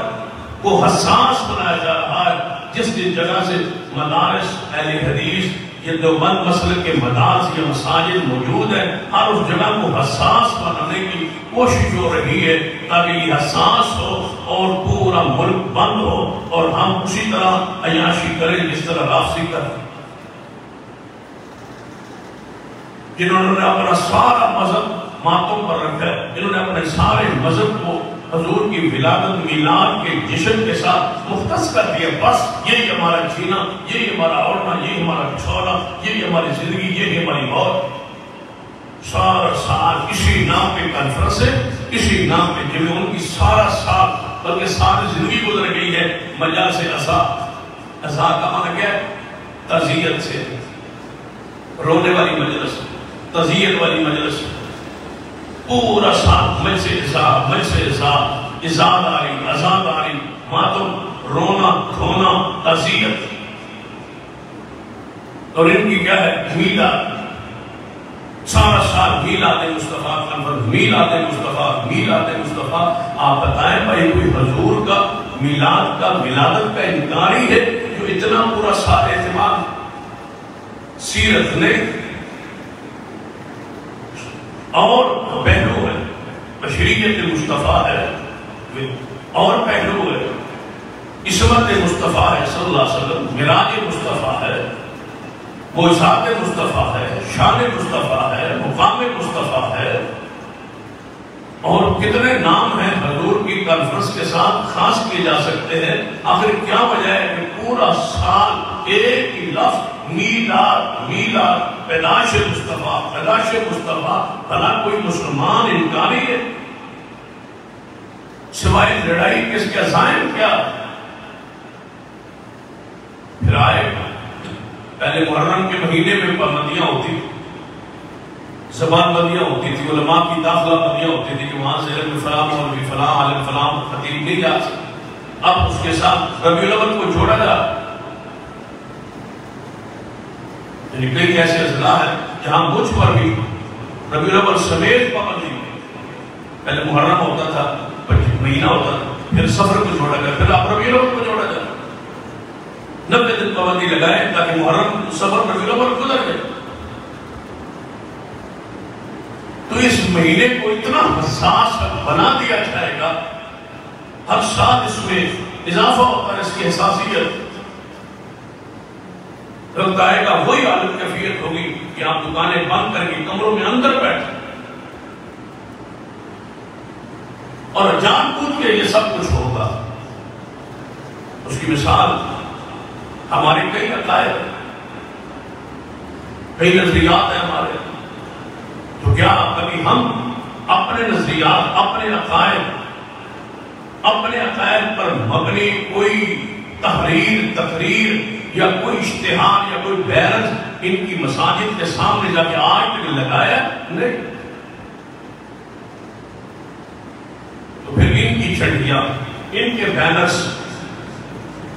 کو حساس بنایا جا رہا ہے جس جگہ سے مدارس اہل حدیث یہ دیوبند مسلک کے مدارس یا مساجد موجود ہیں. ہر اس جگہ کو حساس بنانے کی کوشش ہو رہی ہے تاکہ یہ حساس ہو اور پورا ملک بند ہو اور ہم اسی طرح عیاشی کریں جس طرح رافضی کریں. جنہوں نے اپنا سارا مذہب ماتوں پر رکھا ہے، جنہوں نے اپنے سارے مذہب کو حضور کی ولادت میلاد کے جشن کے ساتھ مختص کر دیا. بس یہی ہمارا جینا، یہی ہمارا اوڑھنا، یہی ہمارا چھوڑنا، یہی ہماری زندگی، یہی ہماری موت. سارا سال اسی نام پہ کانفرنس ہے، اسی نام پہ جب ان کی سارا سال بلکہ ساری زندگی گزر گئی ہے مجالس عزا. عزا کا معنی کیا ہے؟ تعزیت سے، رونے والی مجلس، تعزیت والی مجلس. پورا ساتھ مجھ سے عزاداری، عزاداری، ماتم، رونا دھونا، تعزیت. اور ان کی کیا ہے؟ میلاد. سارا سال میلاد مصطفیٰ کنفرنس، میلاد مصطفیٰ، میلاد مصطفیٰ. آپ بتائیں بھائی کوئی حضور کا میلاد کا ولادت کا انکاری ہے جو اتنا پورا سال اہتمام؟ سیرت نے اور پہلو ہے، بشریت مصطفیٰ ہے اور پہلو ہے، عصمت مصطفیٰ ہے صلی اللہ علیہ وسلم، معراج مصطفیٰ ہے، معجزات مصطفیٰ ہے، شان مصطفیٰ ہے، مقام مصطفیٰ ہے. اور کتنے نام ہیں حضور کی کانفرنس کے ساتھ خاص کیے جا سکتے ہیں. آخر کیا وجہ ہے کہ پورا سال ایک ہی لفظ میلاد، میلاد، پیدائش مصطفیٰ، پیدائش مصطفیٰ. بھلا کوئی مسلمان انکاری ہے؟ سوائے لڑائی کس کے عزائم کیا؟ پھر آئے پہلے محرم کے مہینے میں پابندیاں ہوتی، زبان بندیاں ہوتی تھی، علماء کی داخلہ بندیاں ہوتی تھی کہ وہاں سے علم فلاں مولوی فلاں عالم فلاں خطیب نہیں جا سکتے. اب اس کے ساتھ ربیع الاول کو جوڑا جا. یعنی کئی ایسے اضلاع ہیں جہاں مجھ پر بھی ربیع الاول سمیت پابندی. پہلے محرم ہوتا تھا، مہینہ ہوتا تھا، پھر سفر کو جوڑا گیا، پھر آپ ربیع الاول کو جوڑا جائے. 90 دن پابندی لگائے تاکہ محرم سفر ربیع الاول گزر گئے. تو اس مہینے کو اتنا حساس بنا دیا جائے گا، ہر سال اس میں اضافہ ہوتا ہے، اس کی حساسیت. وقت آئے گا وہی عالم کیفیت ہوگی کہ آپ دکانیں بند کر کے کمروں میں اندر بیٹھیں اور جان بوجھ کے یہ سب کچھ ہوگا. اس کی مثال ہمارے کئی عقائد، کئی نظریات ہیں ہمارے. تو کیا کبھی ہم اپنے نظریات، اپنے عقائد، اپنے عقائد پر مبنی کوئی تحریر، تقریر یا کوئی اشتہار یا کوئی بیرز ان کی مساجد کے سامنے جا کے آج تک لگایا نہیں. تو پھر ان کی چھڑیاں، ان کے بینرز،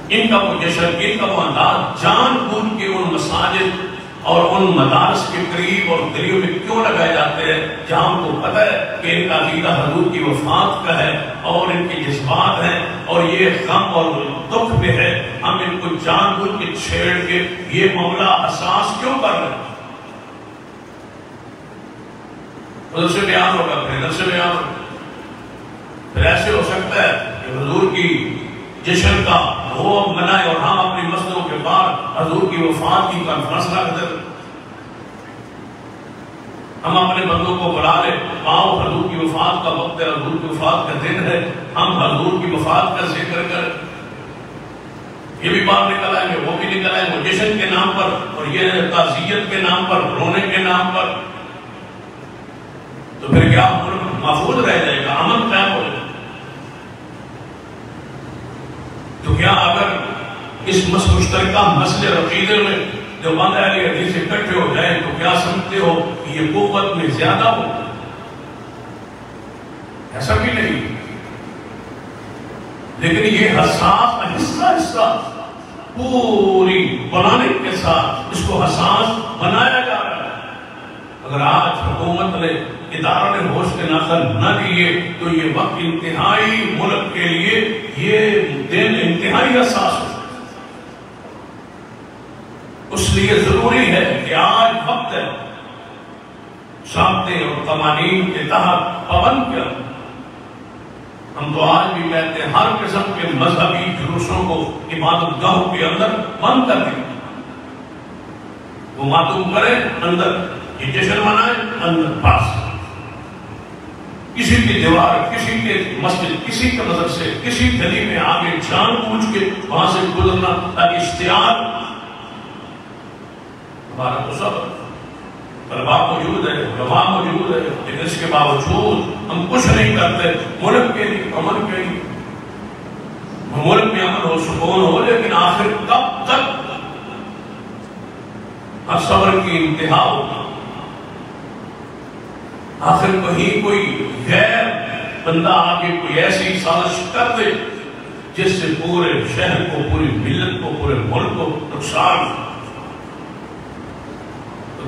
ان کا وہ جشن، ان کا وہ انداز جان بوجھ کے ان مساجد اور ان مدارس کے قریب اور گلیوں میں کیوں لگائے جاتے ہیں جہاں ہم کو پتہ ہے کہ ان کا عقیدہ حضور کی وفات کا ہے اور ان کے جذبات ہیں اور یہ غم اور دکھ میں ہے. ہم ان کو جان بوجھ کے چھیڑ کے یہ معاملہ حساس کیوں کر رہے ہیں؟ ادھر سے بیان ہوگا، پھر ادھر سے بیان ہوگا. پھر ایسے ہو سکتا ہے کہ حضور کی جشن کا وہ منائے اور ہم اپنی مسجدوں کے بعد حضور کی وفات کی کانفرنس رکھ دیں. ہم اپنے بندوں کو بلا لیں، آؤ حضور کی وفات کا وقت ہے، حضور کی وفات کا دن ہے، ہم حضور کی وفات کا ذکر کریں. یہ بھی بات نکل آئیں گے، وہ بھی نکل آئیں گے، جشن کے نام پر اور یہ تعزیت کے نام پر، رونے کے نام پر. تو پھر کیا ملک محفوظ رہ جائے گا، امن قائم ہو جائے گا؟ تو کیا اگر اس مشترکہ مسئلے عقیدے میں دیوبند اہل حدیث اکٹھے ہو جائیں تو کیا سمجھتے ہو کہ یہ قوت میں زیادہ ہو؟ ایسا بھی نہیں. لیکن یہ حساس حصہ پوری بنانے کے ساتھ اس کو حساس بنایا جا رہا ہے. اگر آج حکومت نے، اداروں نے ہوش کے ناخن نہ دیے تو یہ وقت انتہائی ملک کے لیے یہ دن انتہائی حساس ہو. اس لیے ضروری ہے کہ آج وقت ہے ضابطے اور قوانین کے تحت پابند کیا. ہم تو آج بھی کہتے ہیں ہر قسم کے مذہبی جلوسوں کو عبادت گاہوں کے اندر بند کر دیں. وہ معلوم کریں اندر، یہ جشن منائیں اندر، بس. کسی کی دیوار، کسی کے مسجد، کسی کے نظر سے کسی گلی میں آگے جان بوجھ کے وہاں سے گزرنا تاکہ اشتعال. ہمارا تو سب طلباء موجود ہے، علماء موجود ہے، لیکن اس کے باوجود ہم کچھ نہیں کرتے ملک کے لیے، امن کے لیے. ملک میں امن ہو، سکون ہو، لیکن آخر کب تک ہر صبر کی انتہا ہوگی. آخر کہیں کوئی غیر بندہ آگے کوئی ایسی سازش کر دے جس سے پورے شہر کو، پوری ملت کو، پورے ملک کو نقصان ہو.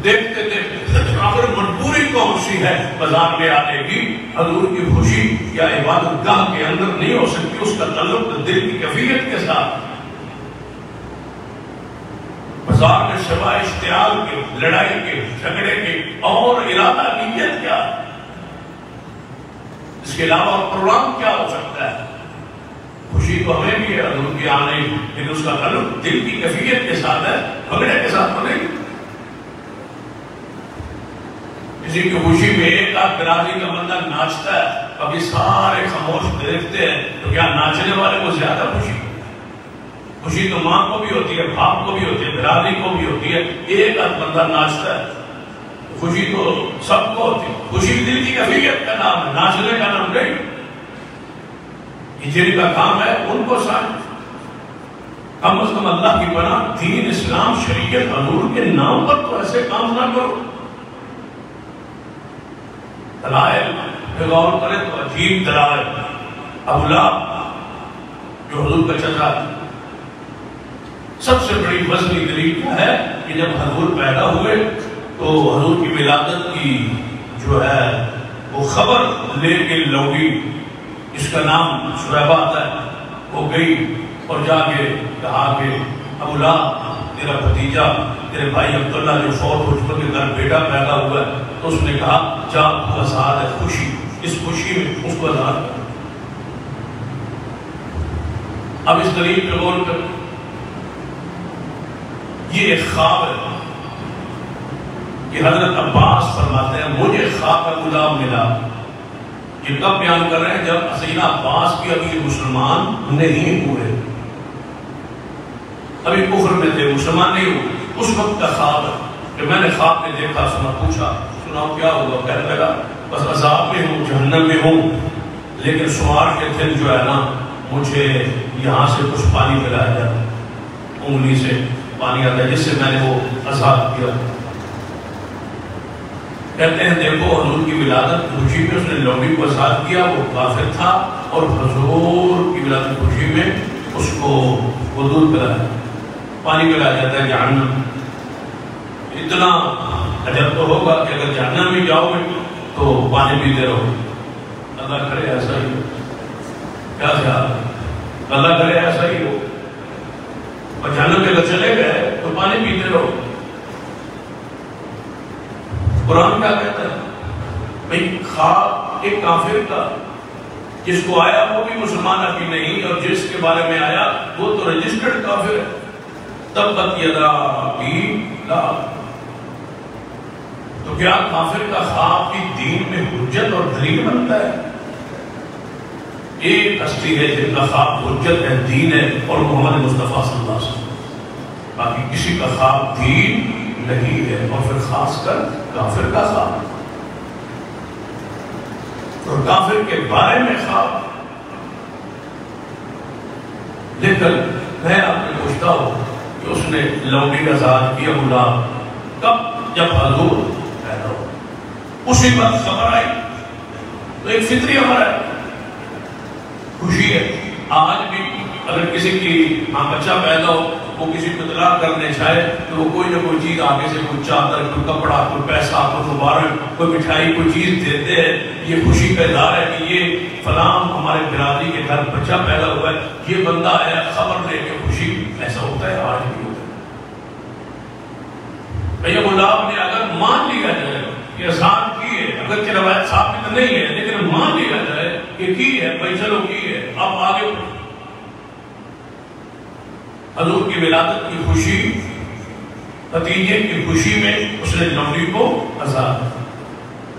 دیکھتے دیکھتے آخر مجبوری کون سی ہے بازار میں آنے کی؟ حضور کی خوشی یا عبادت گاہ کے اندر نہیں ہو سکتی. اس کا تعلق دل کی کیفیت کے ساتھ. بازار میں سوائے اشتعال کے، لڑائی کے، جھگڑے کے اور ارادہ نیت کیا؟ اس کے علاوہ پروگرام کیا ہو سکتا ہے؟ خوشی تو ہمیں بھی ہے حضور کی آنے، لیکن اس کا تعلق دل کی کیفیت کے ساتھ ہے، جھگڑے کے ساتھ تو نہیں. کسی کی خوشی میں ایک آدھ برادری کا بندہ ناچتا ہے، کبھی سارے خاموش دیکھتے ہیں، تو کیا ناچنے والے کو زیادہ خوشی؟ خوشی تو ماں کو بھی ہوتی ہے، باپ کو بھی ہوتی ہے، برادری کو بھی ہوتی ہے. ایک آدھ بندہ ناچتا ہے، خوشی تو سب کو ہوتی ہے. خوشی دل کی کیفیت کا نام ہے، ناچنے کا نام نہیں. جن کا کام ہے ان کو ساتھ کم از کم اللہ کی پناہ دین، اسلام، شریعت، حضور کے نام پر تو ایسے کام نہ کرو. دلائل پہ غور کرے تو عجیب دلائل. ابو لہب جو حضور کا چچا، سب سے بڑی وزنی دلیل کیا ہے کہ جب حضور پیدا ہوئے تو حضور کی ولادت کی جو ہے وہ خبر لے کے لوگی، جس کا نام شعیبہ آتا ہے، وہ گئی اور جا کے کہا کہ ابو لہب تیرا بھتیجا، تیرے بھائی عبداللہ جو فوت ہو چکا کے گھر بیٹا پیدا ہوا ہے. تو اس نے کہا جا تو آزاد ہے، خوشی، اس خوشی میں اس کو آزاد کر. اب اس دلیل پہ غور کر. یہ ایک خواب ہے کہ حضرت عباس فرماتے ہیں مجھے خواب کا غلام ملا. یہ کب بیان کر رہے ہیں؟ جب سیدنا عباس بھی ابھی مسلمان نہیں ہوئے، ابھی کفر میں تھے، مسلمان نہیں ہوئے. اس وقت کا خواب ہے کہ میں نے خواب میں دیکھا، سنا، پوچھا، سناؤ کیا ہوگا؟ کہنے لگا بس عذاب میں ہوں، جہنم میں ہوں، لیکن سوار کے دن جو ہے نا مجھے یہاں سے کچھ پانی پلایا جاتا ہے، انگلی سے پانی آتا ہے جس سے میں نے وہ آزاد کیا۔ کہتے ہیں دیکھو حضور کی ولادت کی خوشی میں اس نے لونڈی کو آزاد کیا، وہ کافر تھا، اور حضور کی ولادت کی خوشی میں اس کو وہ دودھ پلایا، پانی پلایا جاتا ہے جہنم۔ اتنا عجب تو ہوگا کہ اگر جہنم میں جاؤ گے تو پانی پیتے رہو۔ اللہ کرے ایسا ہی ہو، کیا خیال ہے؟ اللہ کرے ایسا ہی ہو، اور جہنم میں اگر چلے گئے تو پانی پیتے رہو۔ قرآن کیا کہتا ہے؟ بھئی خواب ایک کافر کا، جس کو آیا وہ بھی مسلمان ابھی نہیں، اور جس کے بارے میں آیا وہ تو رجسٹرڈ کافر ہے۔ تبت یدا ابی لہب، تو کیا کافر کا خواب بھی دین میں حجت اور دلیل بنتا ہے؟ ایک ہستی ہے جن کا خواب حجت ہے، دین ہے، اور محمد مصطفیٰ صلی اللہ علیہ وسلم۔ باقی کسی کا خواب دین نہیں ہے، اور پھر خاص کر کافر کا خواب، اور کافر کے بارے میں خواب۔ لیکن میں آپ سے پوچھتا ہوں کہ اس نے لونڈی آزاد کیا غلام کب؟ جب حضور پیدا ہو، اسی وقت خبر آئی تو ایک فطری خبر ہے، خوشی ہے۔ آج بھی اگر کسی کی بچہ پیدا ہو، وہ کسی کو اطلاع کرنے چاہے تو وہ کوئی نہ کوئی چیز آگے سے، کوئی چادر، کوئی کپڑا، کوئی پیسہ، کوئی مبارک، کوئی مٹھائی، کوئی چیز دیتے ہیں۔ یہ خوشی کا اظہار ہے کہ یہ فلاں ہمارے برادری کے گھر بچہ پیدا ہوا ہے، یہ بندہ آیا خبر لے کے خوشی۔ ایسا ہوتا ہے، آج بھی ہوتا ہے۔ یہ غلام نے اگر مان لیا جائے کہ آزاد کی ہے، اگر کہ روایت ثابت نہیں ہے لیکن مان لیا جائے کہ کی ہے، بھائی چلو کی ہے، اب آگے حضور کی ولادت کی خوشی، بھتیجے کی خوشی میں اس نے لونڈی کو آزاد۔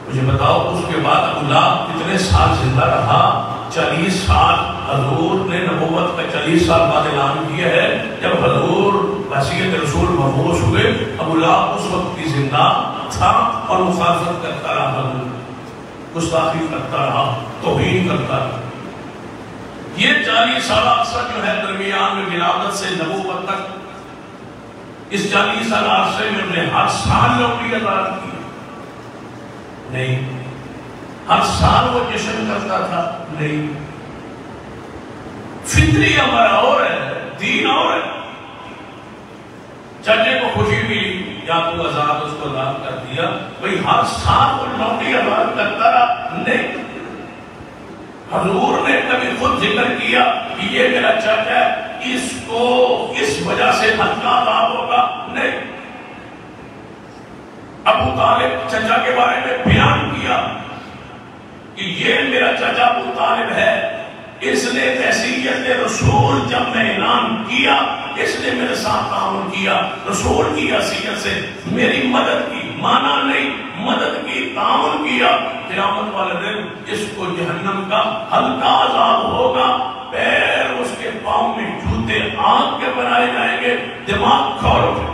مجھے بتاؤ اس کے بعد ابو لہب کتنے سال زندہ رہا؟ 40 سال۔ حضور نے نبوت کا 40 سال بعد اعلان کیا ہے۔ جب حضور وصیت رسول مبعوث ہوئے، ابو لہب اس وقت بھی زندہ تھا اور مخالفت کرتا رہا، حضور گستاخی کرتا رہا، توہین کرتا رہا۔ یہ 40 سال عرصہ جو ہے درمیان میں ولادت سے نبوت تک، اس 40 سال عرصے میں انہوں نے ہر سال لونڈی آزاد کی نہیں؟ ہر سال وہ جشن کرتا تھا نہیں؟ فطری ہمارا اور ہے، دین اور ہے۔ چچے کو خوشی ملی، یا تو آزاد، اس کو آزاد کر دیا، بھئی ہر سال وہ لونڈی آزاد کرتا رہا نہیں؟ حضور نے کبھی خود ذکر کیا کہ یہ میرا چچا ہے، اس کو اس وجہ سے حلقہ عذاب ہوگا نہیں؟ ابو طالب چچا کے بارے میں بیان کیا کہ یہ میرا چچا ابو طالب ہے، اس نے تحصیلیت رسول جب میں اعلان کیا، اس نے میرے ساتھ تعاون کیا، رسول کی حیثیت سے میری مدد کی، مانا نہیں، مدد کی، تعاون کیا۔ قیامت والے دن جس کو جہنم کا حلقہ عذاب ہوگا، پیر اس کے پاؤں میں جوتے آگ کے بنائے جائیں گے، دماغ کھول اٹھے۔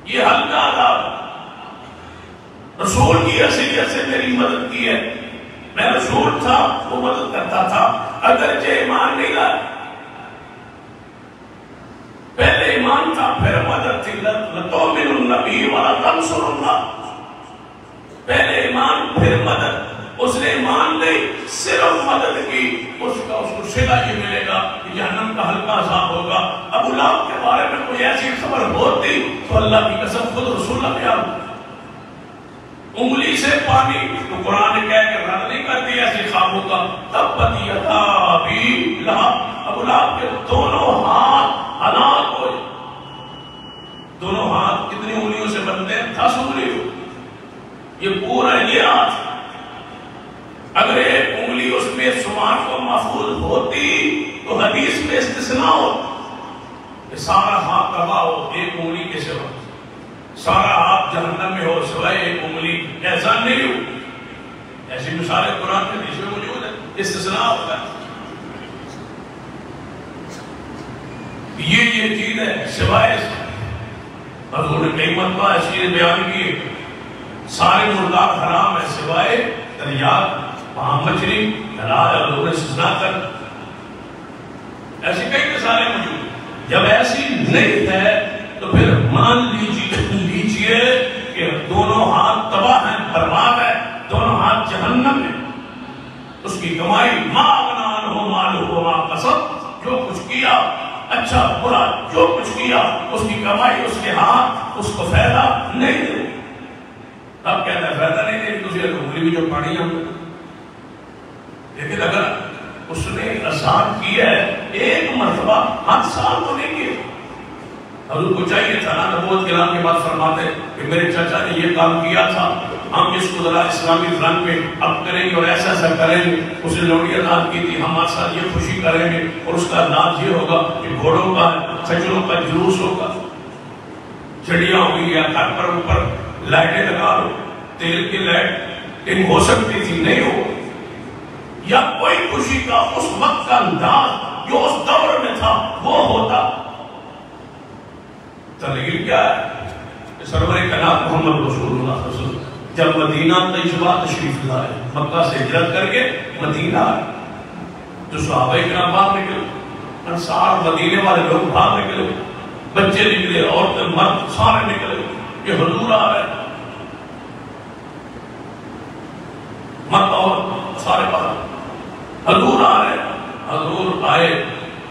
یہ حلقہ عذاب رسول کی حیثیت سے میری مدد کی ہے، میں رسول تھا، وہ مدد کرتا تھا، اگرچہ ایمان نہیں لایا، پہلے ایمان تھا پھر مدد تھی، لَتُؤْمِنُنَّ بِهِ وَلَتَنْصُرُنَّهُ، پہلے ایمان پھر مدد۔ اس نے ایمان نہیں، صرف مدد کی، اس کو صلہ یہ ملے گا کہ جہنم کا حلقہ عذاب ہوگا۔ ابو لہب کے بارے میں کوئی ایسی خبر ہوتی تو اللہ کی قسم خود رسول اللہ بیان انگلی سے پانی، تو قرآن کہہ کے رد نہیں کرتی ایسی خوابوں کا۔ تبت یدا ابی لہب، ابو لہب کے دونوں ہاتھ ہلاک ہو جائے۔ دونوں ہاتھ کتنی انگلیوں سے بنتے ہیں؟ 10 انگلیوں۔ یہ پورا یہ ہاتھ، اگر ایک انگلی اس میں شمار کو محفوظ ہوتی تو حدیث میں استثناء ہو کہ سارا ہاتھ تباہ ہو ایک انگلی کے سوا، سارا ہاتھ جہنم میں ہو سوائے ایک انگلی، ایسا نہیں ہو۔ ایسی مثالیں قرآن کے حدیث میں موجود ہے، استثناء ہوتا ہے۔ یہ چیز ہے سوائے، حضور نے کئی مرتبہ ایسی چیز بیان کی، سارے مردار حرام ہے سوائے تریاق وہاں مچھلی لوگوں نے سنا کر، ایسی کئی مثالیں موجود۔ جب ایسی نہیں ہے تو پھر مان لیجیے کہ دونوں ہاتھ تباہ ہیں، برباد ہے، دونوں ہاتھ جہنم میں۔ اس کی کمائی ما اغنی عنہ مالہ وما کسب، جو کچھ کیا اچھا برا جو کچھ کیا اس کی کمائی اس کے ہاتھ اس کو فائدہ نہیں دے۔ اب کہتا ہے فائدہ نہیں دے، دوسری انگلی بھی جو پڑھی ہم، لیکن اگر اس نے آزاد کیا ہے ایک مرتبہ، 8 سال تو نہیں کیا۔ حضور کو چاہیے تھا نا، نبوت کے اعلان کے بعد فرماتے کہ میرے چچا نے یہ کام کیا تھا، ہم اس کو ذرا اسلامی رنگ میں اب کریں گے اور ایسا ایسا کریں گے۔ اس نے لوٹی اعلان کی تھی، ہمارے ساتھ یہ خوشی کریں گے اور اس کا انداز یہ ہوگا کہ گھوڑوں کا کھچروں کا جلوس ہوگا، چڑیاں ہوگی، یا گھر پر اوپر لائٹیں لگا لو، تیل کی لائٹ ہو سکتی تھی، نہیں ہو، یا کوئی خوشی کا اس وقت کا انداز جو اس دور میں تھا وہ ہوتا۔ دلیل کیا ہے؟ سرور کائنات محمد رسول اللہ صلی اللہ علیہ وسلم جب مدینہ طیبہ تشریف لائے، مکہ سے ہجرت کر کے مدینہ آئے، جو صحابہ کرام باہر نکلے، انصار مدینے والے لوگ باہر نکلے، بچے نکلے، عورتیں مرد سارے نکلے، یہ حضور آ رہے، مرد اور سارے باہر، حضور آ رہے، حضور آئے،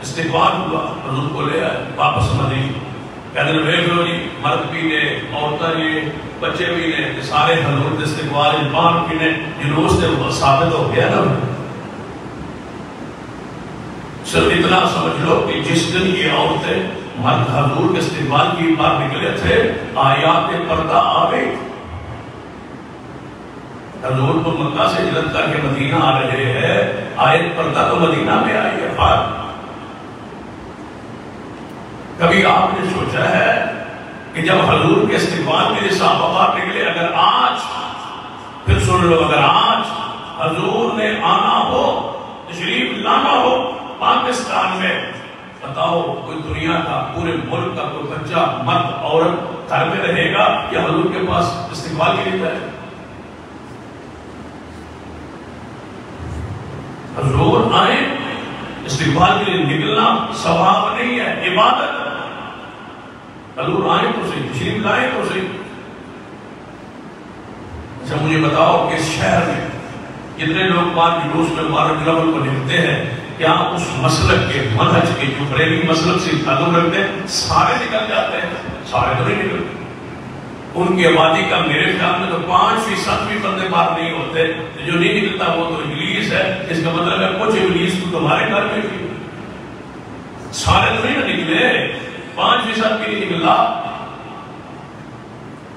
استقبال ہوا، حضور کو لے آئے واپس مدینہ۔ کہتے ہیں ویکھ لو جی، مرد بھی نے، عورتیں یہ بچے بھی نے، سارے حضور کے استقبال باہر بھی نے، جلوس سے ثابت ہو گیا نا۔ صرف اتنا سمجھ لو کہ جس دن یہ عورتیں مرد حضور کے استقبال کی باہر نکلے تھے، آیات پردہ آ گئی۔ حضور کو مکہ سے ہجرت کر کے مدینہ آ رہے ہیں، آیت پردہ تو مدینہ میں آئی ہے۔ کبھی آپ نے سوچا ہے کہ جب حضور کے استقبال کے لیے صحابہ باہر نکلے، اگر آج پھر سن لو، اگر آج حضور نے آنا ہو، تشریف لانا ہو پاکستان میں، بتاؤ کوئی دنیا کا، پورے ملک کا کوئی بچہ مرد عورت گھر میں رہے گا یا حضور کے پاس استقبال کے لیے جائے؟ حضور آئے، استقبال کے لیے نکلنا ثواب نہیں ہے، عبادت۔ حضور آئے تو صحیح، تشریف لائے تو صحیح۔ اچھا مجھے بتاؤ کہ اس شہر میں کتنے لوگ بات جلوس میں مبارک لفظ کو لکھتے ہیں، کیا اس مسلک کے منہج کے جو بریلوی مسلک سے تعلق رکھتے ہیں سارے نکل جاتے ہیں؟ سارے تو نہیں نکلتے۔ ان کی آبادی کا میرے خیال میں تو 5% بھی بندے باہر نہیں ہوتے، جو نہیں نکلتا وہ تو ابلیس ہے۔ اس کا مطلب ہے کچھ ابلیس تو تمہارے گھر میں بھی، سارے تو نہیں نکلے، 5% بھی نہیں نکلا،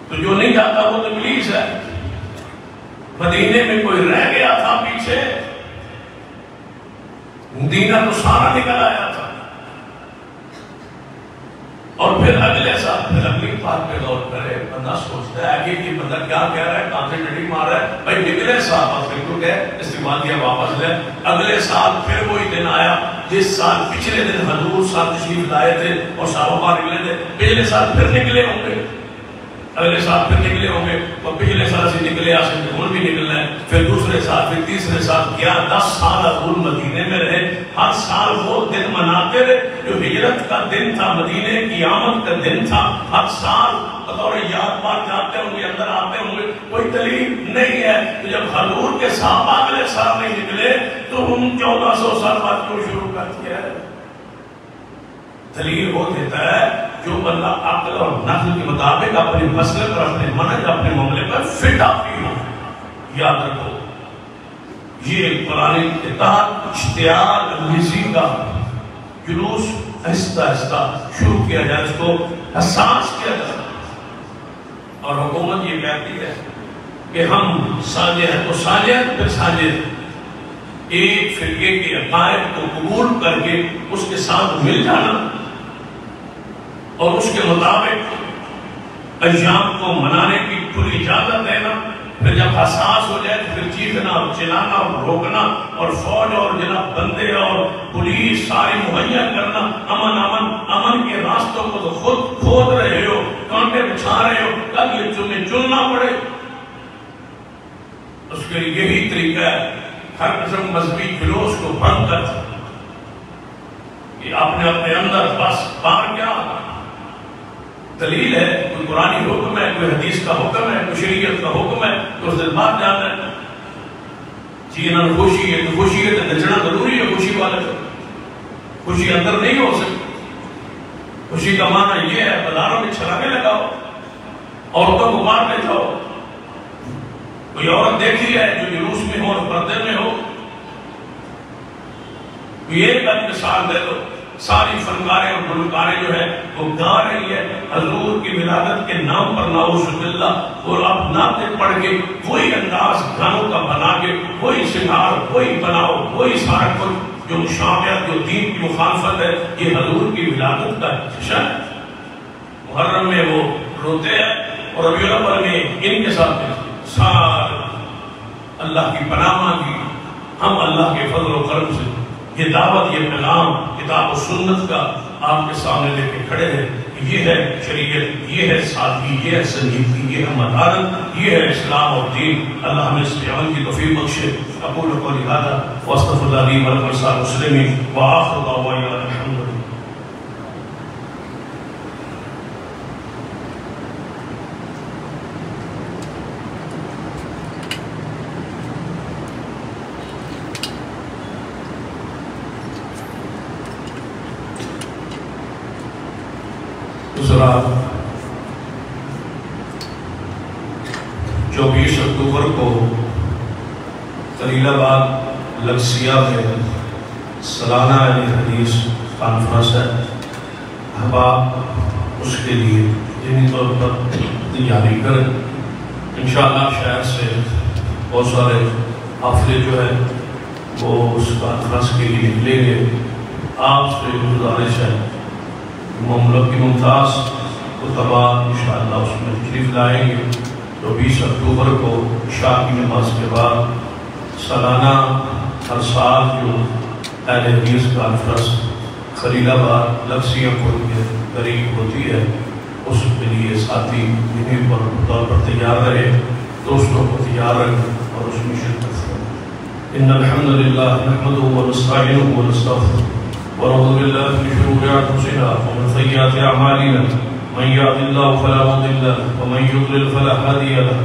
تو جو نہیں جاتا وہ تو ابلیس ہے۔ مدینے میں کوئی رہ گیا تھا پیچھے، مدینہ تو سارا نکل آیا تھا۔ اور پھر اگلے سال پھر اگلی بات پہ غور کرے، بندہ سوچتا ہے کہ یہ بندہ کیا کہہ رہا ہے، کہاں سے ڈنڈی مار رہا ہے؟ بھائی نکلے سال بالکل ہے، استعمال کیا واپس لے۔ اگلے سال پھر وہی دن آیا جس سال پچھلے دن حضور صاحب تشریف لائے تھے اور صحابہ باہر نکلے تھے، پچھلے سال پھر نکلے ہوں گے، اگلے سال پھر نکلے ہوں گے، اور پچھلے سال سے نکلے آج سے بھی نکلنا ہے، پھر دوسرے سال، پھر تیسرے سال، 10 سال حضور مدینے میں رہے۔ ہر سال وہ دن مناتے رہے جو ہجرت کا دن تھا، مدینے کی آمد کا دن تھا۔ ہر سال بطور یاد بات جاتے ہوں گے، اندر آتے ہوں گے، کوئی دلیل نہیں ہے۔ تو جب حضور کے صحابہ اگلے سال نہیں نکلے تو ہم 1400 سال بعد کیوں شروع کر دیا ہے؟ دلیل وہ دیتا ہے جو بندہ عقل اور نقل کے مطابق اپنے مسئلے پر، اپنے منہج، اپنے معاملے پر فٹ آتی ہو۔ یاد رکھو یہ قرآن کے تحت اشتعال انگیزی کا جلوس آہستہ آہستہ شروع کیا جائے، اس کو حساس کیا جائے۔ اور حکومت یہ کہتی ہے کہ ہم ساجد ہیں تو ساجد پھر ساجد، ایک فرقے کے عقائد کو قبول کر کے اس کے ساتھ مل جانا اور اس کے مطابق ایام کو منانے کی کھلی اجازت دینا، پھر جب حساس ہو جائے تو پھر چیخنا اور چلانا اور روکنا، اور فوج اور جناب بندے اور پولیس ساری مہیا کرنا، امن کے راستوں کو تو خود کھود رہے ہو، کانٹے بچھا رہے ہو، کل یہ تمہیں چننا پڑے۔ اس کے یہی طریقہ ہے ہر قسم مذہبی جلوس کو بند کر کہ اپنے اندر بس بار کیا دلیل ہے، کوئی قرآنی حکم ہے، کوئی حدیث کا حکم ہے، کوئی شریعت کا حکم ہے تو اس دل بات جانا ہے جی انہوں نے خوشی ہے تو خوشی ہے تو نچنا ضروری ہے خوشی والے کو، خوشی اندر نہیں ہو سکتی۔ خوشی کا معنی یہ ہے بازاروں میں چھلانے لگاؤ، عورتوں کو مارنے جاؤ، کوئی عورت دیکھی ہے جو جلوس میں ہو اور پردے میں ہو، ایک مثال دے دو، ساری فنکاریں اور گلوکاریں جو ہے وہ گا رہی ہے حضور کی ولادت کے نام پر نعوذ باللہ، اور آپ نعتیں پڑھ کے وہی انداز گانوں کا بنا کے وہی سنگار وہی بناؤ وہی سارا کچھ جو مشابہت جو دین کی مخالفت ہے، یہ حضور کی ولادت کا جشن ہے۔ محرم میں وہ روتے ہیں اور ربیع الاول میں ان کے ساتھ سارے اللہ کی پناہ مانگی، ہم اللہ کے فضل و کرم سے یہ دعوت یہ پیغام کتاب و سنت کا آپ کے سامنے لے کے کھڑے ہیں۔ یہ ہے شریعت، یہ ہے سادگی، یہ ہے سنجیدگی، یہ ہے مدارت، یہ ہے اسلام اور دین۔ اللہ ہمیں اس پہ عمل کی توفیق بخشے۔ اقول قولی ھذا واستغفر اللہ لی ولکم ولسائر المسلمین وآخر دعوانا الحمد للہ۔ دوسرا 24 اکتوبر کو خلیل آباد لکسیا میں سالانہ حدیث کانفرنس ہے۔ احباب اس کے لیے ذہنی طور پر تیاری کریں۔ انشاءاللہ شہر سے بہت سارے حافظے جو ہے وہ اس کانفرنس کے لیے نکلیں گے۔ آپ سے گزارش ہے مملک کی ممتاز خطبہ انشاءاللہ اس میں تشریف لائیں گے۔ 20 اکتوبر کو عشاء کی نماز کے بعد سالانہ ہر سال جو اہل حدیث کانفرنس خلیل آباد لکسیا پور کے قریب ہوتی ہے، اس کے لیے ساتھی انہیں طور پر تیار رہے، دوستوں کو تیار رکھیں اور اس میں شرکت کریں۔ ان الحمدللہ نحمدہ ونستعینہ ونستغفرہ ونعوذ باللہ من شرور انفسنا ومن سیئات اعمالنا من یهد اللہ فلا مضل له ومن یضلل فلا هادی له۔